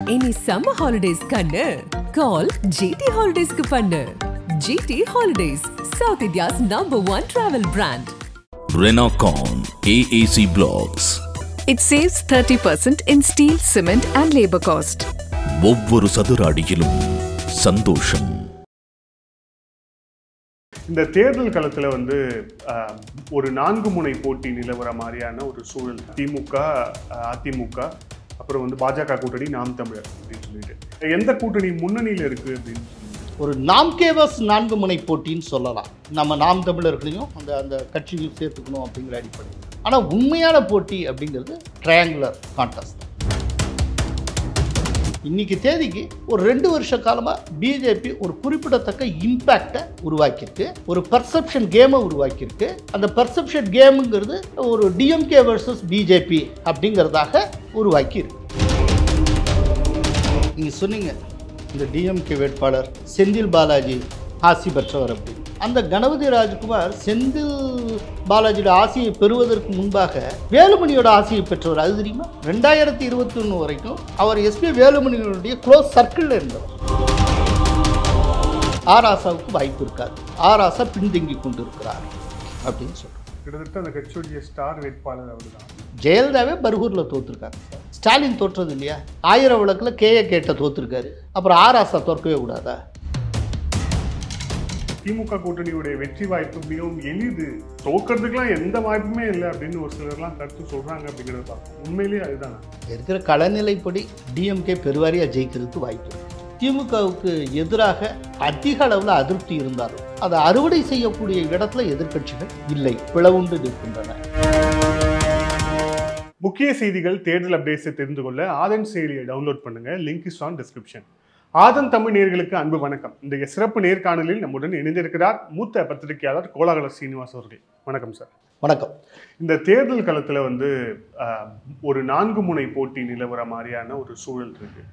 Any summer holidays kannu call GT Holidays ku pannu. GT Holidays, South India's #1 travel brand. Renocon AAC Blocks. It saves 30% in steel, cement and labor cost. ஒவ்வொரு சதுர அடியிலும் சந்தோஷம். இந்த தேர்தல் களத்தில் ஒரு 4 முனை போட்டி நிலவர மாதிரியான ஒரு சூழல். திமுக, அதிமுக, அப்புறம் பாஜக கூட்டணி, நாம் தமிழர் அப்படின்னு சொல்லிட்டு எந்த கூட்டணி முன்னணியில் இருக்குது அப்படின்னு ஒரு நாம் கேவஸ் 4 முனை போட்டின்னு சொல்லலாம். நம்ம நாம் தமிழர்களையும் அந்த கட்சியும் சேர்த்துக்கணும் அப்படிங்கிற அடிப்படையில். ஆனால் உண்மையான போட்டி அப்படிங்கிறது ட்ரையாங்குலர் கான்டெஸ்ட். இன்னைக்கு தேதிக்கு ஒரு 2 வருஷ காலமாக பிஜேபி ஒரு குறிப்பிடத்தக்க இம்பேக்டை உருவாக்கியிருக்கு, ஒரு பர்செப்ஷன் கேமை உருவாக்கியிருக்கு. அந்த பர்செப்ஷன் கேமுங்கிறது ஒரு டிஎம்கே வர்சஸ் பிஜேபி அப்படிங்கிறதாக உருவாக்கியிருக்கு. நீங்கள் சொன்னீங்க இந்த டிஎம்கே வேட்பாளர் செந்தில் பாலாஜி ஆசி பெற்றவர் அப்படின்னு. அந்த கணபதி ராஜ்குமார் செந்தில் பாலாஜியோட ஆசையை பெறுவதற்கு முன்பாக வேலுமணியோட ஆசையை பெற்றவர். அது தெரியுமா? 2021 வரைக்கும் அவர் எஸ்பி வேலுமணியோடைய க்ளோஸ் சர்க்கிளில் இருந்தவர். ஆராசாவுக்கு வாய்ப்பு இருக்காது, ஆராசா பின்தங்கி கொண்டு இருக்கிறார் அப்படின்னு சொல்கிறார். கிட்டத்தட்ட அந்த கட்சியுடைய ஸ்டார் வேட்பாளர் அவர் தான். ஜெயலலிதாவே பர்கூரில் தோற்றுருக்காங்க. ஸ்டாலின் தோற்றது இல்லையா? 1000 விளக்கில் கேஏ கேட்ட தோற்றுருக்காரு. அப்புறம் ஆராசா தோற்கவே கூடாதா? திமுக கூட்டணியுடைய வெற்றி வாய்ப்பு மிகவும் எளிது, தோக்கிறதுக்கெல்லாம் எந்த வாய்ப்புமே இல்லை அப்படின்னு ஒரு சிலர்லாம் கருத்து சொல்றாங்க அப்படிங்கிறத பார்ப்போம். உண்மையிலேயே அதுதான் இருக்கிற களநிலைப்படி டிஎம்கே பெருவாரியாக ஜெயிக்கிறதுக்கு வாய்ப்பு இருக்கு. திமுகவுக்கு எதிராக அதிக அளவில் அதிருப்தி இருந்தாலும் அதை அறுவடை செய்யக்கூடிய இடத்துல எதிர்க்கட்சிகள் இல்லை, பிளவுண்டு நிற்கின்றன. முக்கிய செய்திகள், தேர்தல் அப்டேட்ஸை தெரிந்து கொள்ள ஆதன் செயலியை டவுன்லோட் பண்ணுங்க. Link is on description. Aadhan Tamil நேயர்களுக்கு அன்பு வணக்கம். இன்றைய சிறப்பு நேர்காணலில் நம்முடன் இணைந்திருக்கிறார் மூத்த பத்திரிகையாளர் கோலாகல ஸ்ரீனிவாஸ் அவர்கள். வணக்கம் சார். வணக்கம். இந்த தேர்தல் களத்தில் ஒரு 4 முனை போட்டி நிலவர மாதிரியான ஒரு சூழல் இருக்கு.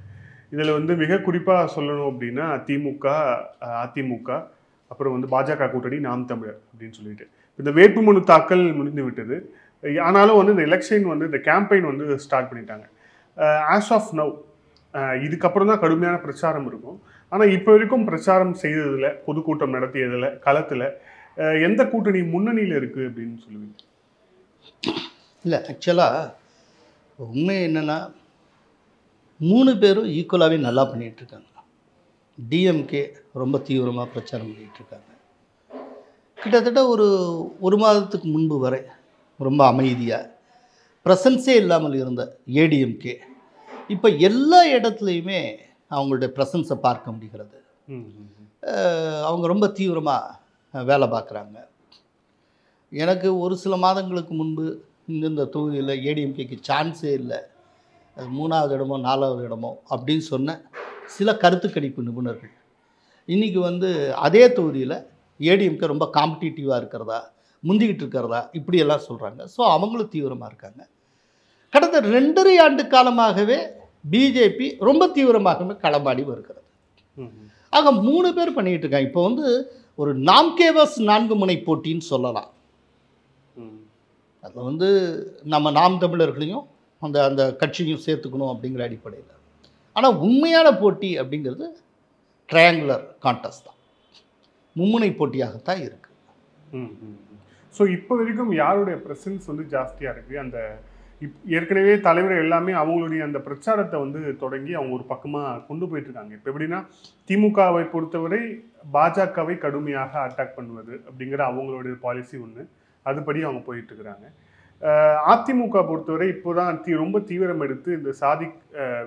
இதில் மிக குறிப்பாக சொல்லணும் அப்படின்னா திமுக, அதிமுக, அப்புறம் பாஜக கூட்டணி, நாம் தமிழர் அப்படின்னு சொல்லிட்டு இந்த வேட்புமனு தாக்கல் முடிந்து விட்டது. ஆனாலும் இந்த எலெக்ஷன் இந்த கேம்பெயின் ஸ்டார்ட் பண்ணிட்டாங்க. ஆஸ் ஆஃப் நவ் இதுக்கப்புறம் தான் கடுமையான பிரச்சாரம் இருக்கும். ஆனால் இப்போ வரைக்கும் பிரச்சாரம் செய்ததில், பொதுக்கூட்டம் நடத்தியதில், களத்தில் எந்த கூட்டணி முன்னணியில் இருக்குது அப்படின்னு சொல்லுவீங்க? இல்லை, ஆக்சுவலாக உண்மை என்னென்னா 3 பேரும் ஈக்குவலாகவே நல்லா பண்ணிகிட்ருக்காங்க. டிஎம்கே ரொம்ப தீவிரமாக பிரச்சாரம் பண்ணிகிட்ருக்காங்க. கிட்டத்தட்ட ஒரு மாதத்துக்கு முன்பு வரை ரொம்ப அமைதியாக ப்ரெசன்ஸே இல்லாமல் இருந்த ஏடிஎம்கே இப்போ எல்லா இடத்துலையுமே அவங்களுடைய ப்ரெசன்ஸை பார்க்க முடிகிறது. அவங்க ரொம்ப தீவிரமாக வேலை பார்க்குறாங்க. எனக்கு ஒரு சில மாதங்களுக்கு முன்பு இந்த தொகுதியில் ஏடிஎம்கேக்கு சான்ஸே இல்லை, அது 3வது இடமோ 4வது இடமோ அப்படின்னு சொன்ன சில கருத்து கணிப்பு நிபுணர்கள் இன்றைக்கி அதே தொகுதியில் ஏடிஎம்கே ரொம்ப காம்படிட்டிவாக இருக்கிறதா, முந்திக்கிட்டு இருக்கிறதா, இப்படியெல்லாம் சொல்கிறாங்க. ஸோ அவங்களும் தீவிரமாக இருக்காங்க. கடந்த 2.5 ஆண்டு காலமாகவே பிஜேபி ரொம்ப தீவிரமாகவே களமாடி வருகிறது. ஆக 3 பேர் பண்ணிக்கிட்டு இருக்காங்க. இப்போ ஒரு நாம் கேவஸ் 4 முனை போட்டின்னு சொல்லலாம். அதில் நம்ம நாம் தமிழர்களையும் அந்த கட்சியும் சேர்த்துக்கணும் அப்படிங்கிற அடிப்படையில். ஆனால் உண்மையான போட்டி அப்படிங்கிறது ட்ரையாங்குலர் கான்டெஸ்ட் தான், மும்முனை போட்டியாகத்தான் இருக்குது. ஸோ இப்போ வரைக்கும் யாருடைய ப்ரெசன்ஸ் ஜாஸ்தியாக இருக்குது? அந்த ஏற்கனவே தலைவர் எல்லாமே அவங்களுடைய அந்த பிரச்சாரத்தை தொடங்கி அவங்க ஒரு பக்கமாக கொண்டு போயிட்டுருக்காங்க. இப்போ எப்படின்னா திமுகவை பொறுத்தவரை பாஜகவை கடுமையாக அட்டாக் பண்ணுவது அப்படிங்கிற அவங்களுடைய பாலிசி ஒன்று, அதுபடி அவங்க போயிட்டுருக்குறாங்க. அதிமுக பொறுத்தவரை இப்போ தான் ரொம்ப தீவிரம் எடுத்து இந்த சாதி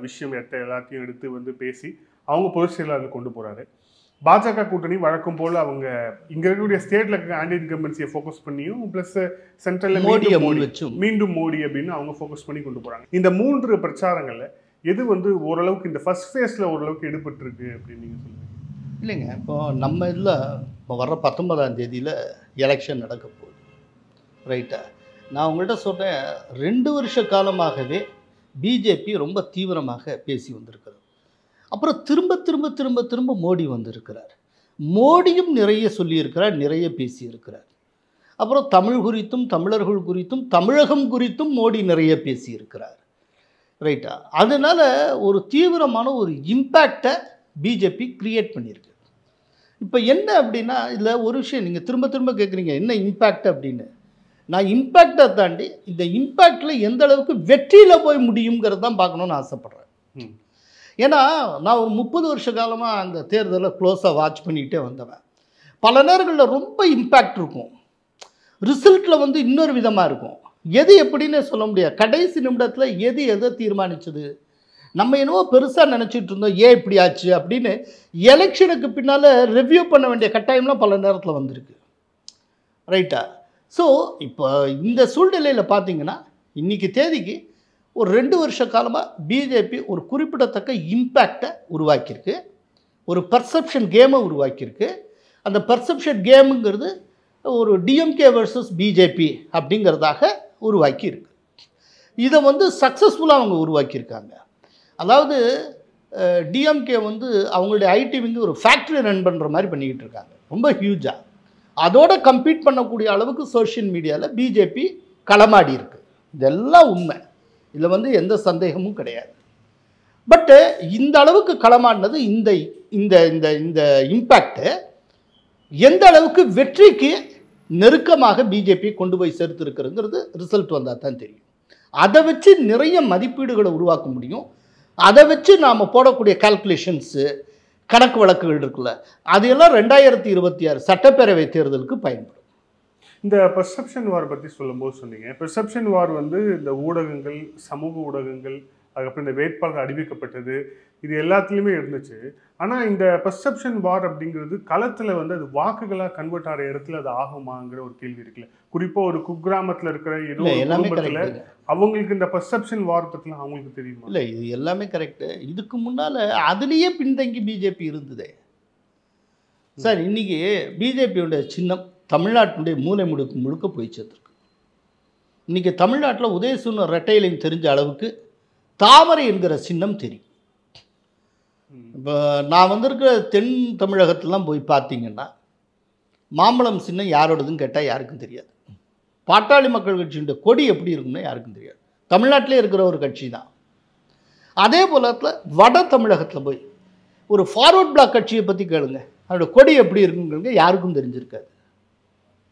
விஷயம் எல்லாத்தையும் எடுத்து பேசி அவங்க பொதுச் செயலாளர் கொண்டு போகிறாரு. பாஜக கூட்டணி வழக்கம் போல் அவங்க இங்கே இருக்கக்கூடிய ஸ்டேட்டில் இருக்க ஆன்டி இன்கம்பன்சியை ஃபோக்கஸ் பண்ணியும் ப்ளஸ் சென்ட்ரலில் மீண்டும் மோடி அப்படின்னு அவங்க ஃபோக்கஸ் பண்ணி கொண்டு போகிறாங்க. இந்த 3 பிரச்சாரங்களில் எது ஓரளவுக்கு இந்த ஃபர்ஸ்ட் ஃபேஸில் ஓரளவுக்கு எடுபட்டுருக்கு அப்படின்னு நீங்கள் சொல்லுங்கள்? இல்லைங்க, இப்போ நம்ம இதில் இப்போ வர்ற 19ஆம் தேதியில் எலெக்ஷன் நடக்க போகுது, ரைட்டா? நான் உங்கள்கிட்ட சொல்கிறேன், 2 வருஷ காலமாகவே பிஜேபி ரொம்ப தீவிரமாக பேசி வந்திருக்கிறது. அப்புறம் திரும்ப திரும்ப திரும்ப திரும்ப மோடி வந்திருக்கிறார். மோடியும் நிறைய சொல்லியிருக்கிறார், நிறைய பேசியிருக்கிறார். அப்புறம் தமிழ் குறித்தும் தமிழர்கள் குறித்தும் தமிழகம் குறித்தும் மோடி நிறைய பேசியிருக்கிறார். ரைட்டா? அதனால் ஒரு தீவிரமான ஒரு இம்பேக்டை பிஜேபி க்ரியேட் பண்ணியிருக்கு. இப்போ என்ன அப்படின்னா, இதில் ஒரு விஷயம் நீங்கள் திரும்ப திரும்ப கேட்குறீங்க, என்ன இம்பேக்ட் அப்படின்னு. நான் இம்பேக்டை தாண்டி இந்த இம்பேக்டில் எந்த அளவுக்கு வெற்றியில் போய் முடியுங்கிறது தான் பார்க்கணுன்னு ஆசைப்பட்றேன். ஏன்னா நான் ஒரு 30 வருஷ காலமாக அந்த தேர்தலை க்ளோஸாக வாட்ச் பண்ணிக்கிட்டே வந்தவன். பல நேரங்களில் ரொம்ப இம்பேக்ட் இருக்கும், ரிசல்ட்டில் வந்து இன்னொரு விதமாக இருக்கும். எது எப்படின்னு சொல்ல முடியாது. கடைசி நிமிடத்தில் எது எதை தீர்மானிச்சது, நம்ம என்னவோ பெருசாக நினச்சிட்டு இருந்தோம், ஏன் இப்படி ஆச்சு அப்படின்னு எலெக்ஷனுக்கு பின்னால் ரிவ்யூ பண்ண வேண்டிய கட்டாயம்லாம் பல நேரத்தில் வந்திருக்கு. ரைட்டா? ஸோ இப்போ இந்த சூழ்நிலையில் பார்த்தீங்கன்னா இன்றைக்கி தேதிக்கு ஒரு 2 வருஷ காலமாக பிஜேபி ஒரு குறிப்பிடத்தக்க இம்பேக்டை உருவாக்கியிருக்கு, ஒரு பர்செப்ஷன் கேமை உருவாக்கியிருக்கு. அந்த பர்செப்ஷன் கேமுங்கிறது ஒரு டிஎம்கே வர்சஸ் பிஜேபி அப்படிங்கிறதாக உருவாக்கியிருக்கு. இதை வந்து சக்ஸஸ்ஃபுல்லாக அவங்க உருவாக்கியிருக்காங்க. அதாவது டிஎம்கே வந்து அவங்களுடைய ஐடி விங்கு ஒரு ஃபேக்ட்ரி ரன் பண்ணுற மாதிரி பண்ணிக்கிட்டு இருக்காங்க, ரொம்ப ஹியூஜாக. அதோட கம்பீட் பண்ணக்கூடிய அளவுக்கு சோஷியல் மீடியாவில் பிஜேபி களமாடி இருக்குது. இதெல்லாம் உண்மை, இதில் வந்து எந்த சந்தேகமும் கிடையாது. பட்டு இந்த அளவுக்கு களமாடினது இந்த இந்த இந்த இந்த இம்பேக்டு எந்த அளவுக்கு வெற்றிக்கு நெருக்கமாக பிஜேபி கொண்டு போய் சேர்த்துருக்குங்கிறது ரிசல்ட் வந்தால் தான் தெரியும். அதை வச்சு நிறைய மதிப்பீடுகளை உருவாக்க முடியும். அதை வச்சு நாம் போடக்கூடிய கால்குலேஷன்ஸு, கணக்கு வழக்குகள் இருக்குல்ல, அதையெல்லாம் 2026 சட்டப்பேரவை தேர்தலுக்கு பயன்படும். இந்த பெர்செப்ஷன் வார் பற்றி சொல்லும்போது சொன்னீங்க, பெர்செப்ஷன் வார் வந்து இந்த ஊடகங்கள், சமூக ஊடகங்கள், அதுக்கப்புறம் இந்த வேட்பாளர் அறிவிக்கப்பட்டது, இது எல்லாத்துலேயுமே இருந்துச்சு. ஆனால் இந்த பெர்செப்ஷன் வார் அப்படிங்கிறது களத்தில் வந்து அது வாக்குகளாக கன்வெர்ட் ஆகிற இடத்துல அது ஆகுமாங்கிற ஒரு கேள்வி இருக்குல்ல. குறிப்பாக ஒரு குக்கிராமத்தில் இருக்கிற ஏதோ குடும்பத்தில் அவங்களுக்கு இந்த பெர்செப்ஷன் வார் பற்றிலாம் அவங்களுக்கு தெரியுமா? இல்லை, இது எல்லாமே கரெக்டு. இதுக்கு முன்னால் அதுலேயே பின்தங்கி பிஜேபி இருந்ததே சார். இன்றைக்கி பிஜேபியோடைய சின்னம் தமிழ்நாட்டினுடைய மூலை முழுக்க போய் சேர்த்துருக்கு. இன்றைக்கி தமிழ்நாட்டில் உதயசூரியன் ரெட்டையிலையும் தெரிஞ்ச அளவுக்கு தாமரை என்கிற சின்னம் தெரியும். இப்போ நான் வந்திருக்கிற தென் தமிழகத்திலாம் போய் பார்த்தீங்கன்னா மாம்பழம் சின்னம் யாரோடதுன்னு கேட்டால் யாருக்கும் தெரியாது. பாட்டாளி மக்கள் கட்சியுடைய கொடி எப்படி இருக்குன்னு யாருக்கும் தெரியாது. தமிழ்நாட்டிலே இருக்கிற ஒரு கட்சி தான். அதே போலத்தில் வட தமிழகத்தில் போய் ஒரு ஃபார்வர்ட் பிளாக் கட்சியை பற்றி கேளுங்க, அதோட கொடி எப்படி இருக்குங்கிறது யாருக்கும் தெரிஞ்சிருக்காது.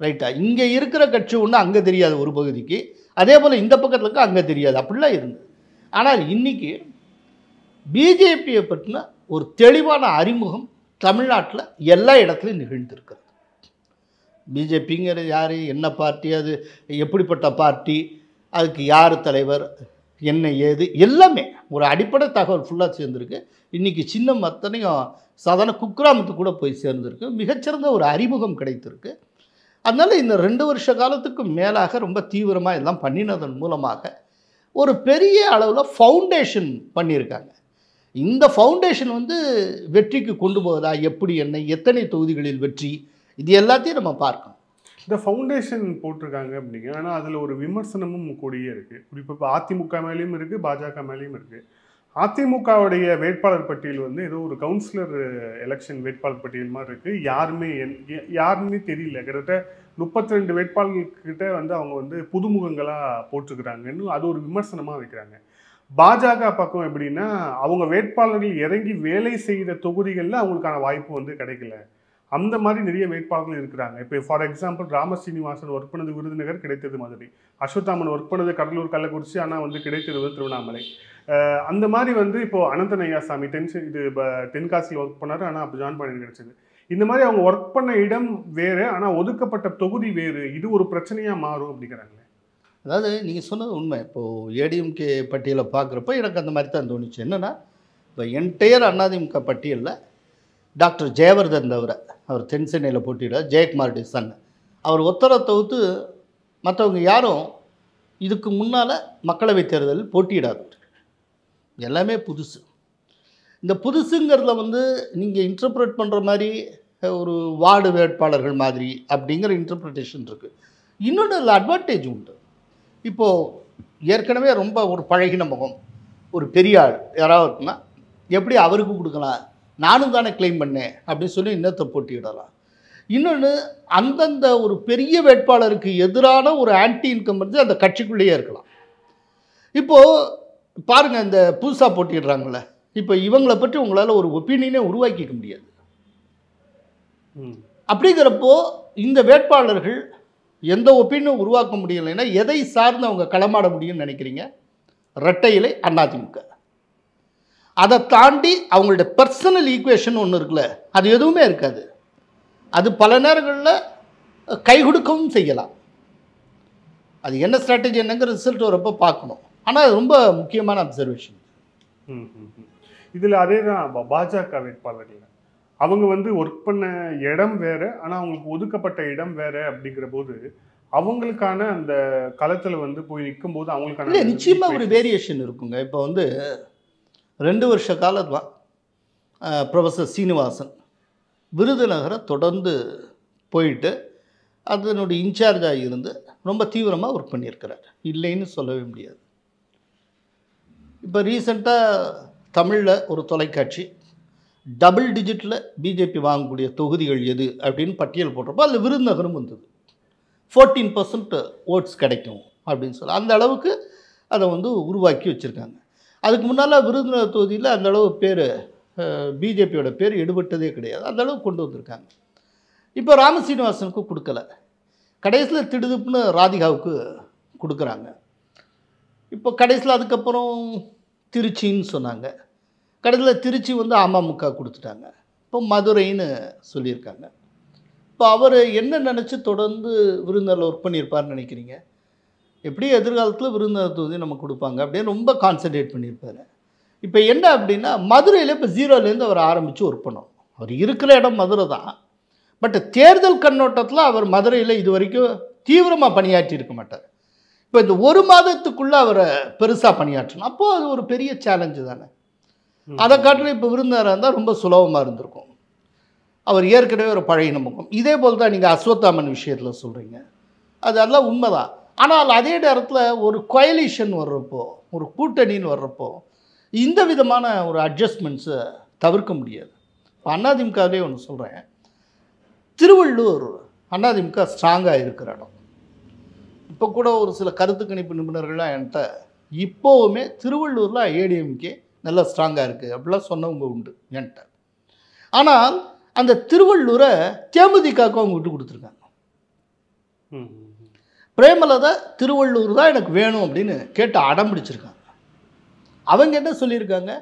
ரைட்டா? இங்கே இருக்கிற கட்சி ஒன்று அங்கே தெரியாது ஒரு பகுதிக்கு, அதே போல் இந்த பக்கத்தில் இருக்க அங்கே தெரியாது, அப்படிலாம் இருந்தது. ஆனால் இன்றைக்கி பிஜேபியை பற்றின ஒரு தெளிவான அறிமுகம் தமிழ்நாட்டில் எல்லா இடத்துலையும் நிகழ்ந்திருக்கிறது. பிஜேபிங்கிறது யார், என்ன பார்ட்டி, அது எப்படிப்பட்ட பார்ட்டி, அதுக்கு யார் தலைவர், என்ன ஏது, எல்லாமே ஒரு அடிப்படை தகவல் ஃபுல்லாக சேர்ந்துருக்கு. இன்றைக்கி சின்னம் அத்தனையும் சாதாரண குக்கிராமத்துக்கு கூட போய் சேர்ந்துருக்கு. மிகச்சிறந்த ஒரு அறிமுகம் கிடைத்திருக்கு. அதனால் இந்த 2 வருஷ காலத்துக்கு மேலாக ரொம்ப தீவிரமாக எல்லாம் பண்ணினதன் மூலமாக ஒரு பெரிய அளவில் ஃபவுண்டேஷன் பண்ணியிருக்காங்க. இந்த ஃபவுண்டேஷன் வந்து வெற்றிக்கு கொண்டு போகுதா, எப்படி, என்ன, எத்தனை தொகுதிகளில் வெற்றி, இது எல்லாத்தையும் நம்ம பார்க்கணும். இந்த ஃபவுண்டேஷன் போட்டிருக்காங்க அப்படிங்க. ஆனால் அதில் ஒரு விமர்சனமும் கூடியே இருக்குது. குறிப்பாக இப்போ அதிமுக மேலேயும் இருக்குது, பாஜக மேலேயும் இருக்குது. அதிமுகவுடைய வேட்பாளர் பட்டியல் வந்து ஏதோ ஒரு கவுன்சிலர் எலெக்ஷன் வேட்பாளர் பட்டியல் மாதிரி இருக்குது. யாருமே தெரியல. கிட்டத்தட்ட 32 வேட்பாளர்கிட்ட வந்து அவங்க வந்து புதுமுகங்களாக போட்டிருக்கிறாங்கன்னு அது ஒரு விமர்சனமாக வைக்கிறாங்க. பாஜக பக்கம் எப்படின்னா, அவங்க வேட்பாளர்கள் இறங்கி வேலை செய்த தொகுதிகளில் அவங்களுக்கான வாய்ப்பு வந்து கிடைக்கல. அந்த மாதிரி நிறைய வேட்பாளர்கள் இருக்கிறாங்க. இப்போ ஃபார் எக்ஸாம்பிள் ராமஸ்ரீனிவாசன் ஒர்க் பண்ணது விருதுநகர், கிடைத்தது மதுரை. அஸ்வத்தாமன் ஒர்க் பண்ணது கடலூர், கள்ளக்குறிச்சி, ஆனால் வந்து கிடைத்தது வந்து திருவண்ணாமலை. அந்த மாதிரி வந்து இப்போது அனந்தநையாசாமி தென்காசியில் ஒர்க் பண்ணார், ஆனால் அப்போ ஜாயின் பண்ணி கிடைச்சது. இந்த மாதிரி அவங்க ஒர்க் பண்ண இடம் வேறு, ஆனால் ஒதுக்கப்பட்ட தொகுதி வேறு. இது ஒரு பிரச்சனையாக மாறும் அப்படிங்கிறாங்களே. அதாவது நீங்கள் சொன்னது உண்மை. இப்போது ஏடிஎம்கே பட்டியலை பார்க்குறப்ப எனக்கு அந்த மாதிரி தான் தோணுச்சு. என்னென்னா, இப்போ என்டையர் அதிமுக பட்டியலில் டாக்டர் ஜெயவர்தன் தவிர, அவர் தென் சென்னையில் போட்டியிட ஜெயக்குமார் சன், அவர் ஒத்தரை தவிர்த்து மற்றவங்க யாரும் இதுக்கு முன்னால் மக்களவைத் தேர்தலில் போட்டியிடாதவர். எல்லாமே புதுசு. இந்த புதுசுங்கிறதுல வந்து நீங்கள் இன்டர்பிரேட் பண்ணுற மாதிரி ஒரு வார்டு வேட்பாளர்கள் மாதிரி அப்படிங்கிற இன்டர்பிரிட்டேஷன் இருக்குது. இன்னொன்று அதில் அட்வான்டேஜ் உண்டு. இப்போது ஏற்கனவே ரொம்ப ஒரு பழகின முகம், ஒரு பெரிய ஆள் யாராவதுனா எப்படி அவருக்கு கொடுக்கலாம், நானும் தானே கிளைம் பண்ணேன் அப்படின்னு சொல்லி இன்னத்தை போட்டியிடலாம். இன்னொன்று, அந்தந்த ஒரு பெரிய வேட்பாளருக்கு எதிரான ஒரு ஆன்டி இன்கம் வந்து அந்த கட்சிக்குள்ளேயே இருக்கலாம். இப்போது பாருங்கள், இந்த புதுசாக போட்டிடுறாங்களே, இப்போ இவங்களை பற்றி உங்களால் ஒரு ஒப்பீனியனே உருவாக்கிக்க முடியாது. அப்படிங்கிறப்போ இந்த வேட்பாளர்கள் எந்த ஒப்பீனியும் உருவாக்க முடியலைன்னா எதை சார்ந்து அவங்க களமாட முடியும்னு நினைக்கிறீங்க? இரட்டை இலை அதிமுக. அதை தாண்டி அவங்களோட பர்சனல் ஈக்குவேஷன் ஒன்று இருக்குல்ல, அது எதுவுமே இருக்காது. அது பல நேரங்களில் கை கொடுக்கவும் செய்யலாம். அது என்ன ஸ்ட்ராட்டஜி என்னங்கிற ரிசல்ட் வரப்போ பார்க்கணும். ஆனால் அது ரொம்ப முக்கியமான அப்சர்வேஷன். இதில் அதே தான் பாஜக வேட்பாளர்கள் அவங்க வந்து ஒர்க் பண்ண இடம் வேற, ஆனால் அவங்களுக்கு ஒதுக்கப்பட்ட இடம் வேற. அப்படிங்கிற போது அவங்களுக்கான அந்த களத்தில் வந்து போய் நிற்கும் போது அவங்களுக்கான நிச்சயமாக ஒரு வேரியேஷன் இருக்குங்க. இப்போ வந்து 2 வருஷ காலத்தான் ப்ரொஃபஸர் சீனிவாசன் விருதுநகரை தொடர்ந்து போயிட்டு அதனுடைய இன்சார்ஜாக இருந்து ரொம்ப தீவிரமாக ஒர்க் பண்ணியிருக்கிறார், இல்லைன்னு சொல்லவே முடியாது. இப்போ ரீசெண்டாக தமிழில் ஒரு தொலைக்காட்சி டபுள் டிஜிட்டில் பிஜேபி வாங்கக்கூடிய தொகுதிகள் எது அப்படின்னு பட்டியல் போடுறப்போ அதில் விருதுநகரும் வந்தது. 14% ஓட்ஸ் கிடைக்கும் அப்படின்னு சொல்லி அந்த அளவுக்கு அதை வந்து உருவாக்கி வச்சுருக்காங்க. அதுக்கு முன்னால் விருதுநகர் தொகுதியில் அந்த அளவு பேர் பிஜேபியோட பேர் எடுபட்டதே கிடையாது, அந்த அளவுக்கு கொண்டு வந்திருக்காங்க. இப்போ ராமசீனிவாசனுக்கு கொடுக்கல, கடைசியில் திடுதுப்புன்னு ராதிகாவுக்கு கொடுக்குறாங்க. இப்போ கடைசியில் அதுக்கப்புறம் திருச்சின்னு சொன்னாங்க, கடைசியில் திருச்சி வந்து அமமுக கொடுத்துட்டாங்க. இப்போ மதுரைன்னு சொல்லியிருக்காங்க. இப்போ அவர் என்ன நினச்சி தொடர்ந்து விருதுநகரில் ஒர்க் பண்ணியிருப்பார்னு நினைக்கிறீங்க? எப்படி எதிர்காலத்தில் விருதுநகர் தொகுதி நம்ம கொடுப்பாங்க அப்படின்னு ரொம்ப கான்சன்ட்ரேட் பண்ணியிருப்பார். இப்போ என்ன அப்படின்னா மதுரையில் இப்போ 0லேருந்து அவர் ஆரம்பித்து ஒர்க் பண்ணணும். அவர் இருக்கிற இடம் மதுரை தான், பட் தேர்தல் கண்ணோட்டத்தில் அவர் மதுரையில் இது வரைக்கும் தீவிரமாக பணியாற்றி இருக்க மாட்டார். இப்போ இந்த 1 மாதத்துக்குள்ளே அவரை பெருசாக பணியாற்றணும், அப்போது அது ஒரு பெரிய சேலஞ்சு தானே. அதை காட்டிலும் இப்போ விருதுநகராக இருந்தால் ரொம்ப சுலபமாக இருந்திருக்கும். அவர் ஏற்கனவே ஒரு பழைய நம்பகம். இதே போல் தான் நீங்கள் அஸ்வத்தாமன் விஷயத்தில் சொல்கிறீங்க, அதெல்லாம் உண்மைதான். ஆனால் அதே நேரத்தில் ஒரு கோயலிஷன் வர்றப்போ, ஒரு கூட்டணின்னு வர்றப்போ இந்த விதமான ஒரு அட்ஜஸ்ட்மெண்ட்ஸை தவிர்க்க முடியாது. இப்போ அதிமுகவே ஒன்று சொல்கிறேன், திருவள்ளூர் அதிமுக ஸ்ட்ராங்காக இருக்கிற இடம். இப்போ கூட ஒரு சில கருத்து கணிப்பு நிபுணர்கள்லாம் என்கிட்ட இப்போவுமே திருவள்ளூரில் ஏடிஎம்கே நல்லா ஸ்ட்ராங்காக இருக்குது அப்படிலாம் சொன்னவங்க உண்டு என்கிட்ட. ஆனால் அந்த திருவள்ளூரை தேமுதிகவுக்கு அவங்க விட்டு கொடுத்துருக்காங்க. பிரேமலதா திருவள்ளூர் தான் எனக்கு வேணும் அப்படின்னு கேட்டு அடம் பிடிச்சிருக்காங்க. அவங்க என்ன சொல்லியிருக்காங்க,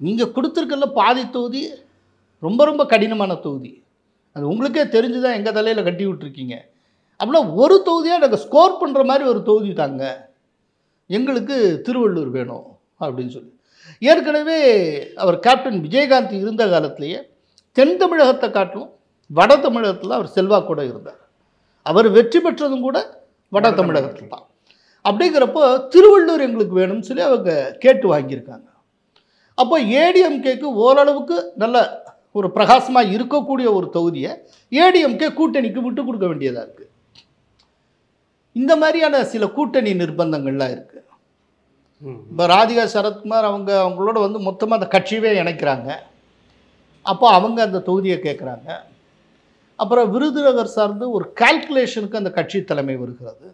நீங்கள் கொடுத்துருக்கல பாதி தொகுதி ரொம்ப ரொம்ப கடினமான தொகுதி, அது உங்களுக்கே தெரிஞ்சு தான் எங்கள் தலையில் கட்டி விட்டுருக்கீங்க, அப்படின்னா ஒரு தொகுதியாக எனக்கு ஸ்கோர் பண்ணுற மாதிரி ஒரு தொகுதி தாங்க, எங்களுக்கு திருவள்ளூர் வேணும் அப்படின்னு சொல்லி. ஏற்கனவே அவர் கேப்டன் விஜயகாந்த் இருந்த காலத்திலேயே தென் தமிழகத்தை காட்டிலும் வட தமிழகத்தில் அவர் செல்வாக்கூட இருந்தார். அவர் வெற்றி பெற்றதும் கூட வட தமிழகத்தில் தான். அப்படிங்கிறப்போ திருவள்ளூர் எங்களுக்கு வேணும்னு சொல்லி அவங்க கேட்டு வாங்கியிருக்காங்க. அப்போ ஏடிஎம்கேக்கு ஓரளவுக்கு நல்ல ஒரு பிரகாசமாக இருக்கக்கூடிய ஒரு தொகுதியை ஏடிஎம்கே கூட்டணிக்கு விட்டு கொடுக்க வேண்டியதாக இருக்குது. இந்த மாதிரியான சில கூட்டணி நிர்பந்தங்கள்லாம் இருக்குது. இப்போ ராதிகா சரத்குமார் அவங்களோட வந்து மொத்தமாக அந்த கட்சியவே இணைக்கிறாங்க. அப்போ அவங்க அந்த தொகுதியை கேட்குறாங்க. அப்புறம் விருதுநகர் சார்ந்து ஒரு கால்குலேஷனுக்கு அந்த கட்சி தலைமை வருகிறது.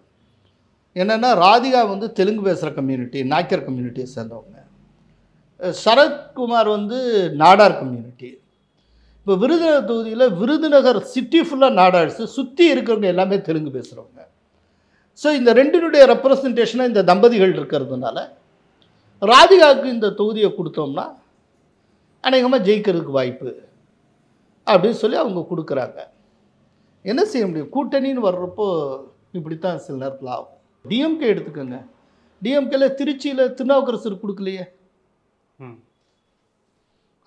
என்னென்னா ராதிகா வந்து தெலுங்கு பேசுகிற கம்யூனிட்டி, நாய்க்கர் கம்யூனிட்டியை சேர்ந்தவங்க, சரத்குமார் வந்து நாடார் கம்யூனிட்டி. இப்போ விருதுநகர் தொகுதியில் விருதுநகர் சிட்டி ஃபுல்லாக நாடார்ஸு, சுற்றி இருக்கிறவங்க எல்லாமே தெலுங்கு பேசுகிறவங்க. ஸோ இந்த ரெண்டினுடைய ரெப்ரசன்டேஷனாக இந்த தம்பதிகள் இருக்கிறதுனால ராதிகாவுக்கு இந்த தொகுதியை கொடுத்தோம்னா அநேகமாக ஜெயிக்கிறதுக்கு வாய்ப்பு அப்படின்னு சொல்லி அவங்க கொடுக்குறாங்க. என்ன செய்ய முடியும், கூட்டணின்னு வர்றப்போ இப்படித்தான் சில நேரத்தில் ஆகும். டிஎம்கே எடுத்துக்கோங்க, டிஎம்கேல திருச்சியில் திருநாவுக்கரசர் கொடுக்கலையே,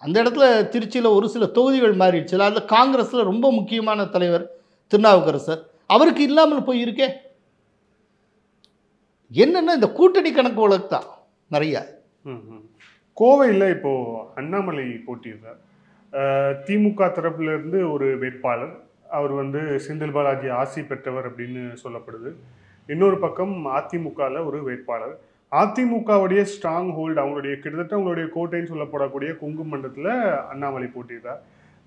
அந்த இடத்துல திருச்சியில் ஒரு சில தொகுதிகள் மாறிடுச்சு. அதில் காங்கிரஸில் ரொம்ப முக்கியமான தலைவர் திருநாவுக்கரசர், அவருக்கு இல்லாமல் போயிருக்கே. என்னென்னா இந்த கூட்டணி கணக்கு வழக்கு தான் நிறைய. கோவையில் இப்போது அண்ணாமலை போட்டியிருந்தார். திமுக தரப்பிலிருந்து ஒரு வேட்பாளர், அவர் வந்து செந்தில் பாலாஜி ஆசி பெற்றவர் அப்படின்னு சொல்லப்படுது. இன்னொரு பக்கம் அதிமுகவில் ஒரு வேட்பாளர், அதிமுகவுடைய ஸ்ட்ராங் ஹோல்டு, அவங்களுடைய கிட்டத்தட்ட அவங்களுடைய கோட்டைன்னு சொல்லப்படக்கூடிய கொங்கு மண்டலத்தில் அண்ணாமலை போட்டியிருந்தார்.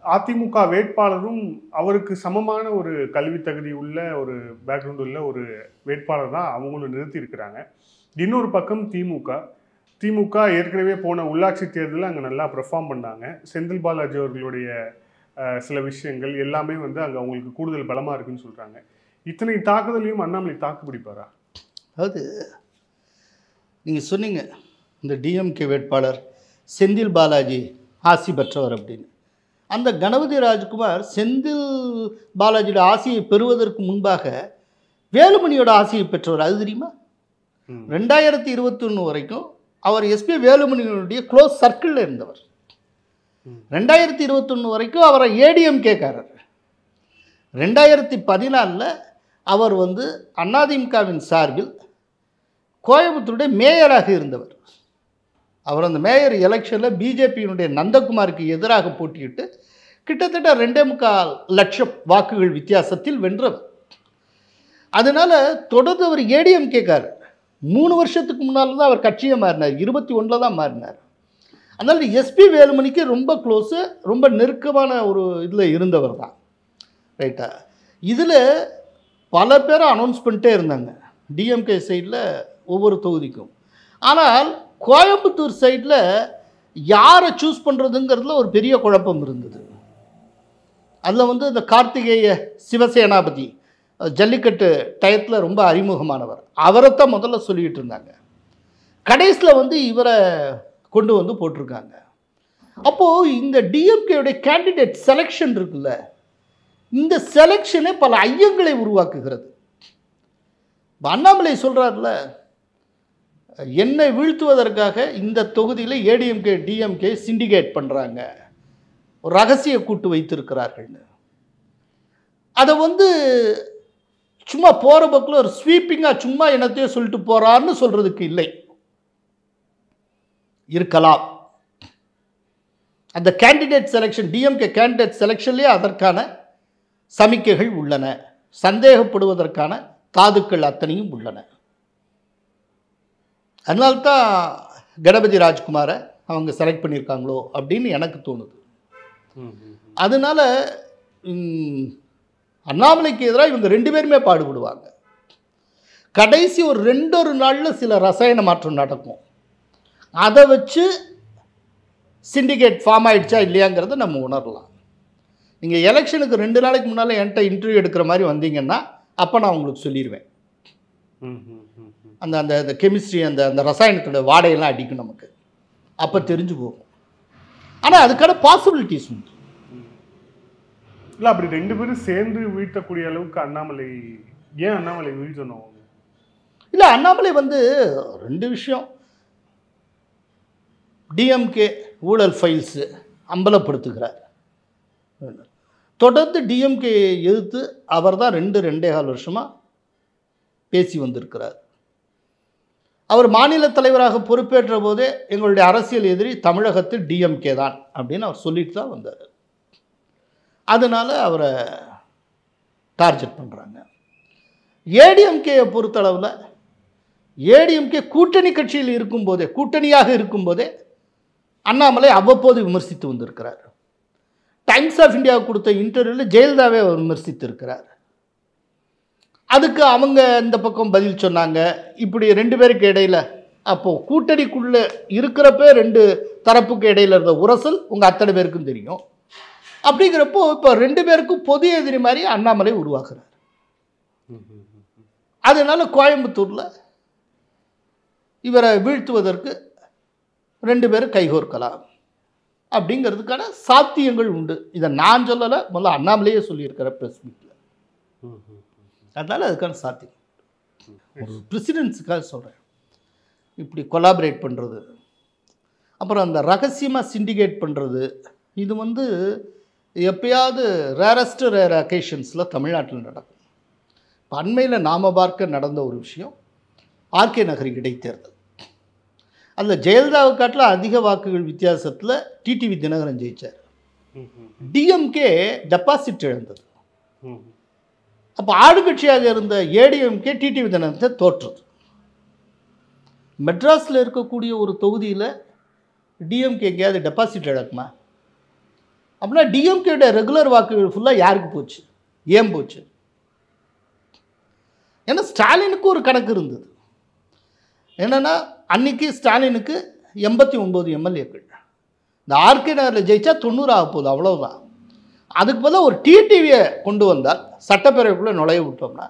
அதிமுக வேட்பாளரும் அவருக்கு சமமான ஒரு கல்வி தகுதி உள்ள ஒரு பேக்ரவுண்ட் உள்ள ஒரு வேட்பாளர் தான் அவங்களும் நிறுத்தி இருக்கிறாங்க. இன்னொரு பக்கம் திமுக திமுக ஏற்கனவே போன உள்ளாட்சி தேர்தலில் அங்கே நல்லா பெர்ஃபார்ம் பண்ணாங்க. செந்தில் பாலாஜி அவர்களுடைய சில விஷயங்கள் எல்லாமே வந்து அங்கே அவங்களுக்கு கூடுதல் பலமாக இருக்குன்னு சொல்கிறாங்க. இத்தனை தாக்குதலையும் அண்ணாமலை தாக்கு பிடிப்பாரா? அதாவது நீங்கள் சொன்னீங்க இந்த டிஎம்கே வேட்பாளர் செந்தில் பாலாஜி ஆசி பெற்றவர் அப்படின்னு. அந்த கணபதி ராஜ்குமார் செந்தில் பாலாஜியோட ஆசையை பெறுவதற்கு முன்பாக வேலுமணியோட ஆசையை பெற்றவர். அது தெரியுமா? 2021 வரைக்கும் அவர் எஸ்பி வேலுமணியினுடைய க்ளோஸ் சர்க்கிளில் இருந்தவர். 2021 வரைக்கும் அவரை ஏடிஎம்கேக்காரர். 2014 அவர் வந்து அதிமுகவின் சார்பில் கோயம்புத்தூருடைய மேயராக இருந்தவர். அவர் அந்த மேயர் எலெக்ஷனில் பிஜேபியினுடைய நந்தகுமாருக்கு எதிராக போட்டியிட்டு கிட்டத்தட்ட 2.25 லட்சம் வாக்குகள் வித்தியாசத்தில் வென்றவர். அதனால் தொடர்ந்து அவர் ஏடிஎம்கேக்காரர். 3 வருஷத்துக்கு முன்னால் தான் அவர் கட்சியை மாறினார். 21 தான் மாறினார். அதனால் எஸ்பி வேலுமணிக்கு ரொம்ப க்ளோஸு, ரொம்ப நெருக்கமான ஒரு இதில் இருந்தவர் தான். ரைட்டா? இதில் பல பேரை அனௌன்ஸ் பண்ணிட்டே இருந்தாங்க டிஎம்கே சைடில் ஒவ்வொரு தொகுதிக்கும். ஆனால் கோயம்புத்தூர் சைடில் யாரை சூஸ் பண்ணுறதுங்கிறதுல ஒரு பெரிய குழப்பம் இருந்தது. அதில் வந்து இந்த கார்த்திகேய சிவசேனாபதி ஜல்லிக்கட்டு டயத்தில் ரொம்ப அறிமுகமானவர். அவரைத்தான் முதல்ல சொல்லிகிட்டு இருந்தாங்க. கடைசியில் வந்து இவரை கொண்டு வந்து போட்டிருக்காங்க. அப்போது இந்த டிஎம்கேவுடைய கேண்டிடேட் செலெக்ஷன் இருக்குல்ல, இந்த செலெக்ஷனே பல ஐயங்களை உருவாக்குகிறது. அண்ணாமலை சொல்கிறார்ல, என்னை வீழ்த்துவதற்காக இந்த தொகுதியில் ஏடிஎம்கே டிஎம்கே சிண்டிகேட் பண்ணுறாங்க, ஒரு ரகசிய கூட்டு வைத்திருக்கிறார்கள்னு. அதை வந்து சும்மா போகிற பக்கில் ஒரு ஸ்வீப்பிங்காக சும்மா என்னத்தையோ சொல்லிட்டு போகிறான்னு சொல்கிறதுக்கு இல்லை. இருக்கலாம். அந்த கேண்டிடேட் செலெக்ஷன், டிஎம்கே கேண்டிடேட் செலெக்ஷன்லேயே அதற்கான சமிக்கைகள் உள்ளன. சந்தேகப்படுவதற்கான தாதுக்கள் அத்தனையும் உள்ளன. அதனால்தான் கணபதி ராஜ்குமாரை அவங்க செலக்ட் பண்ணியிருக்காங்களோ அப்படின்னு எனக்கு தோணுது. அதனால அண்ணாமலைக்கு எதிராக இவங்க 2 பேருமே பாடுபடுவாங்க. கடைசி ஒரு 2 நாளில் சில ரசாயன மாற்றம் நடக்கும். அதை வச்சு சிண்டிகேட் ஃபார்ம் ஆகிடுச்சா இல்லையாங்கிறத நம்ம உணரலாம். நீங்கள் எலெக்ஷனுக்கு 2 நாளைக்கு முன்னால் என்கிட்ட இன்டர்வியூ எடுக்கிற மாதிரி வந்தீங்கன்னா அப்போ நான் உங்களுக்கு சொல்லிடுவேன். அந்த அந்த கெமிஸ்ட்ரி அந்த அந்த ரசாயனத்தோட வாடையெல்லாம் அடிக்கும் நமக்கு. அப்போ தெரிஞ்சு போகும். ஆனால் அதுக்கான பாசிபிலிட்டிஸ் உண்டு. இல்லை, அப்படி 2 பேரும் சேர்ந்து வீழ்த்தக்கூடிய அளவுக்கு அண்ணாமலை ஏன் அண்ணாமலை வீழ்த்தணும்? இல்லை, அண்ணாமலை வந்து 2 விஷயம். டிஎம்கே ஊழல் ஃபைல்ஸு அம்பலப்படுத்துகிறார். தொடர்ந்து டிஎம்கே எதிர்த்து அவர் தான் 2.25 வருஷமாக பேசி வந்திருக்கிறார். அவர் மாநில தலைவராக பொறுப்பேற்ற போதே எங்களுடைய அரசியல் எதிரி தமிழகத்தில் டிஎம்கே தான் அப்படின்னு அவர் சொல்லிட்டு தான் வந்தார். அதனால் அவரை டார்கெட் பண்ணுறாங்க. ஏடிஎம்கேயை பொறுத்தளவில் ஏடிஎம்கே கூட்டணி கட்சியில் இருக்கும்போதே, கூட்டணியாக இருக்கும்போதே அண்ணாமலை அவ்வப்போது விமர்சித்து வந்திருக்கிறார். டைம்ஸ் ஆஃப் இந்தியா கொடுத்த இன்டர்வியூவில் ஜெயலலிதாவே அவர் விமர்சித்திருக்கிறார். அதுக்கு அவங்க இந்த பக்கம் பதில் சொன்னாங்க. இப்படி 2 பேருக்கு இடையில், அப்போது கூட்டணிக்குள்ளே இருக்கிறப்ப 2 தரப்புக்கு இடையில் இருந்த உரசல் உங்கள் அத்தனை பேருக்கும் தெரியும். அப்படிங்கிறப்போ இப்போ 2 பேருக்கும் பொது எதிரி மாதிரி அண்ணாமலை உருவாக்குறார். அதனால கோயம்புத்தூரில் இவரை வீழ்த்துவதற்கு 2 பேரும் கைகோர்க்கலாம் அப்படிங்கிறதுக்கான சாத்தியங்கள் உண்டு. இதை நான் சொல்லலை, முதல்ல அண்ணாமலையே சொல்லியிருக்கிற ப்ரெஸ் மீட்டில். அதனால் அதுக்கான சாத்தியம் ஒரு பிரசிடென்ஸுக்காக சொல்கிறேன். இப்படி கொலாபரேட் பண்ணுறது, அப்புறம் அந்த ரகசியமாக சிண்டிகேட் பண்ணுறது, இது வந்து எப்பயாவது ரேர் அக்கேஷன்ஸில் தமிழ்நாட்டில் நடக்கும். இப்போ அண்மையில் நாம் பார்க்க நடந்த ஒரு விஷயம் ஆர்கே நகர் இடைத்தேர்தல். அதில் ஜெயலலிதாவை காட்டில் அதிக வாக்குகள் வித்தியாசத்தில் டிடிவி தினகரன் ஜெயித்தார். டிஎம்கே டெபாசிட் இழந்தது. அப்போ ஆளுங்கட்சியாக இருந்த ஏடிஎம்கே டிடிவி தினகரனை தோற்றது. மெட்ராஸில் இருக்கக்கூடிய ஒரு தொகுதியில் டிஎம்கே எங்கேயாவது டெபாசிட் இழக்குமா? அப்படின்னா டிஎம்கேட ரெகுலர் வாக்குகள் ஃபுல்லாக யாருக்கு போச்சு, ஏன் போச்சு? ஏன்னா ஸ்டாலினுக்கு ஒரு கணக்கு இருந்தது. என்னென்னா அன்னைக்கு ஸ்டாலினுக்கு 89 எம்எல்ஏக்கள். இந்த ஆர்கே நகரில் ஜெயிச்சா 90 ஆக போகுது, அவ்வளவுதான். அதுக்கு பதிலாக ஒரு டிடிவியை கொண்டு வந்தால் சட்டப்பேரவைக்குள்ளே நுழைய விட்டோம்னா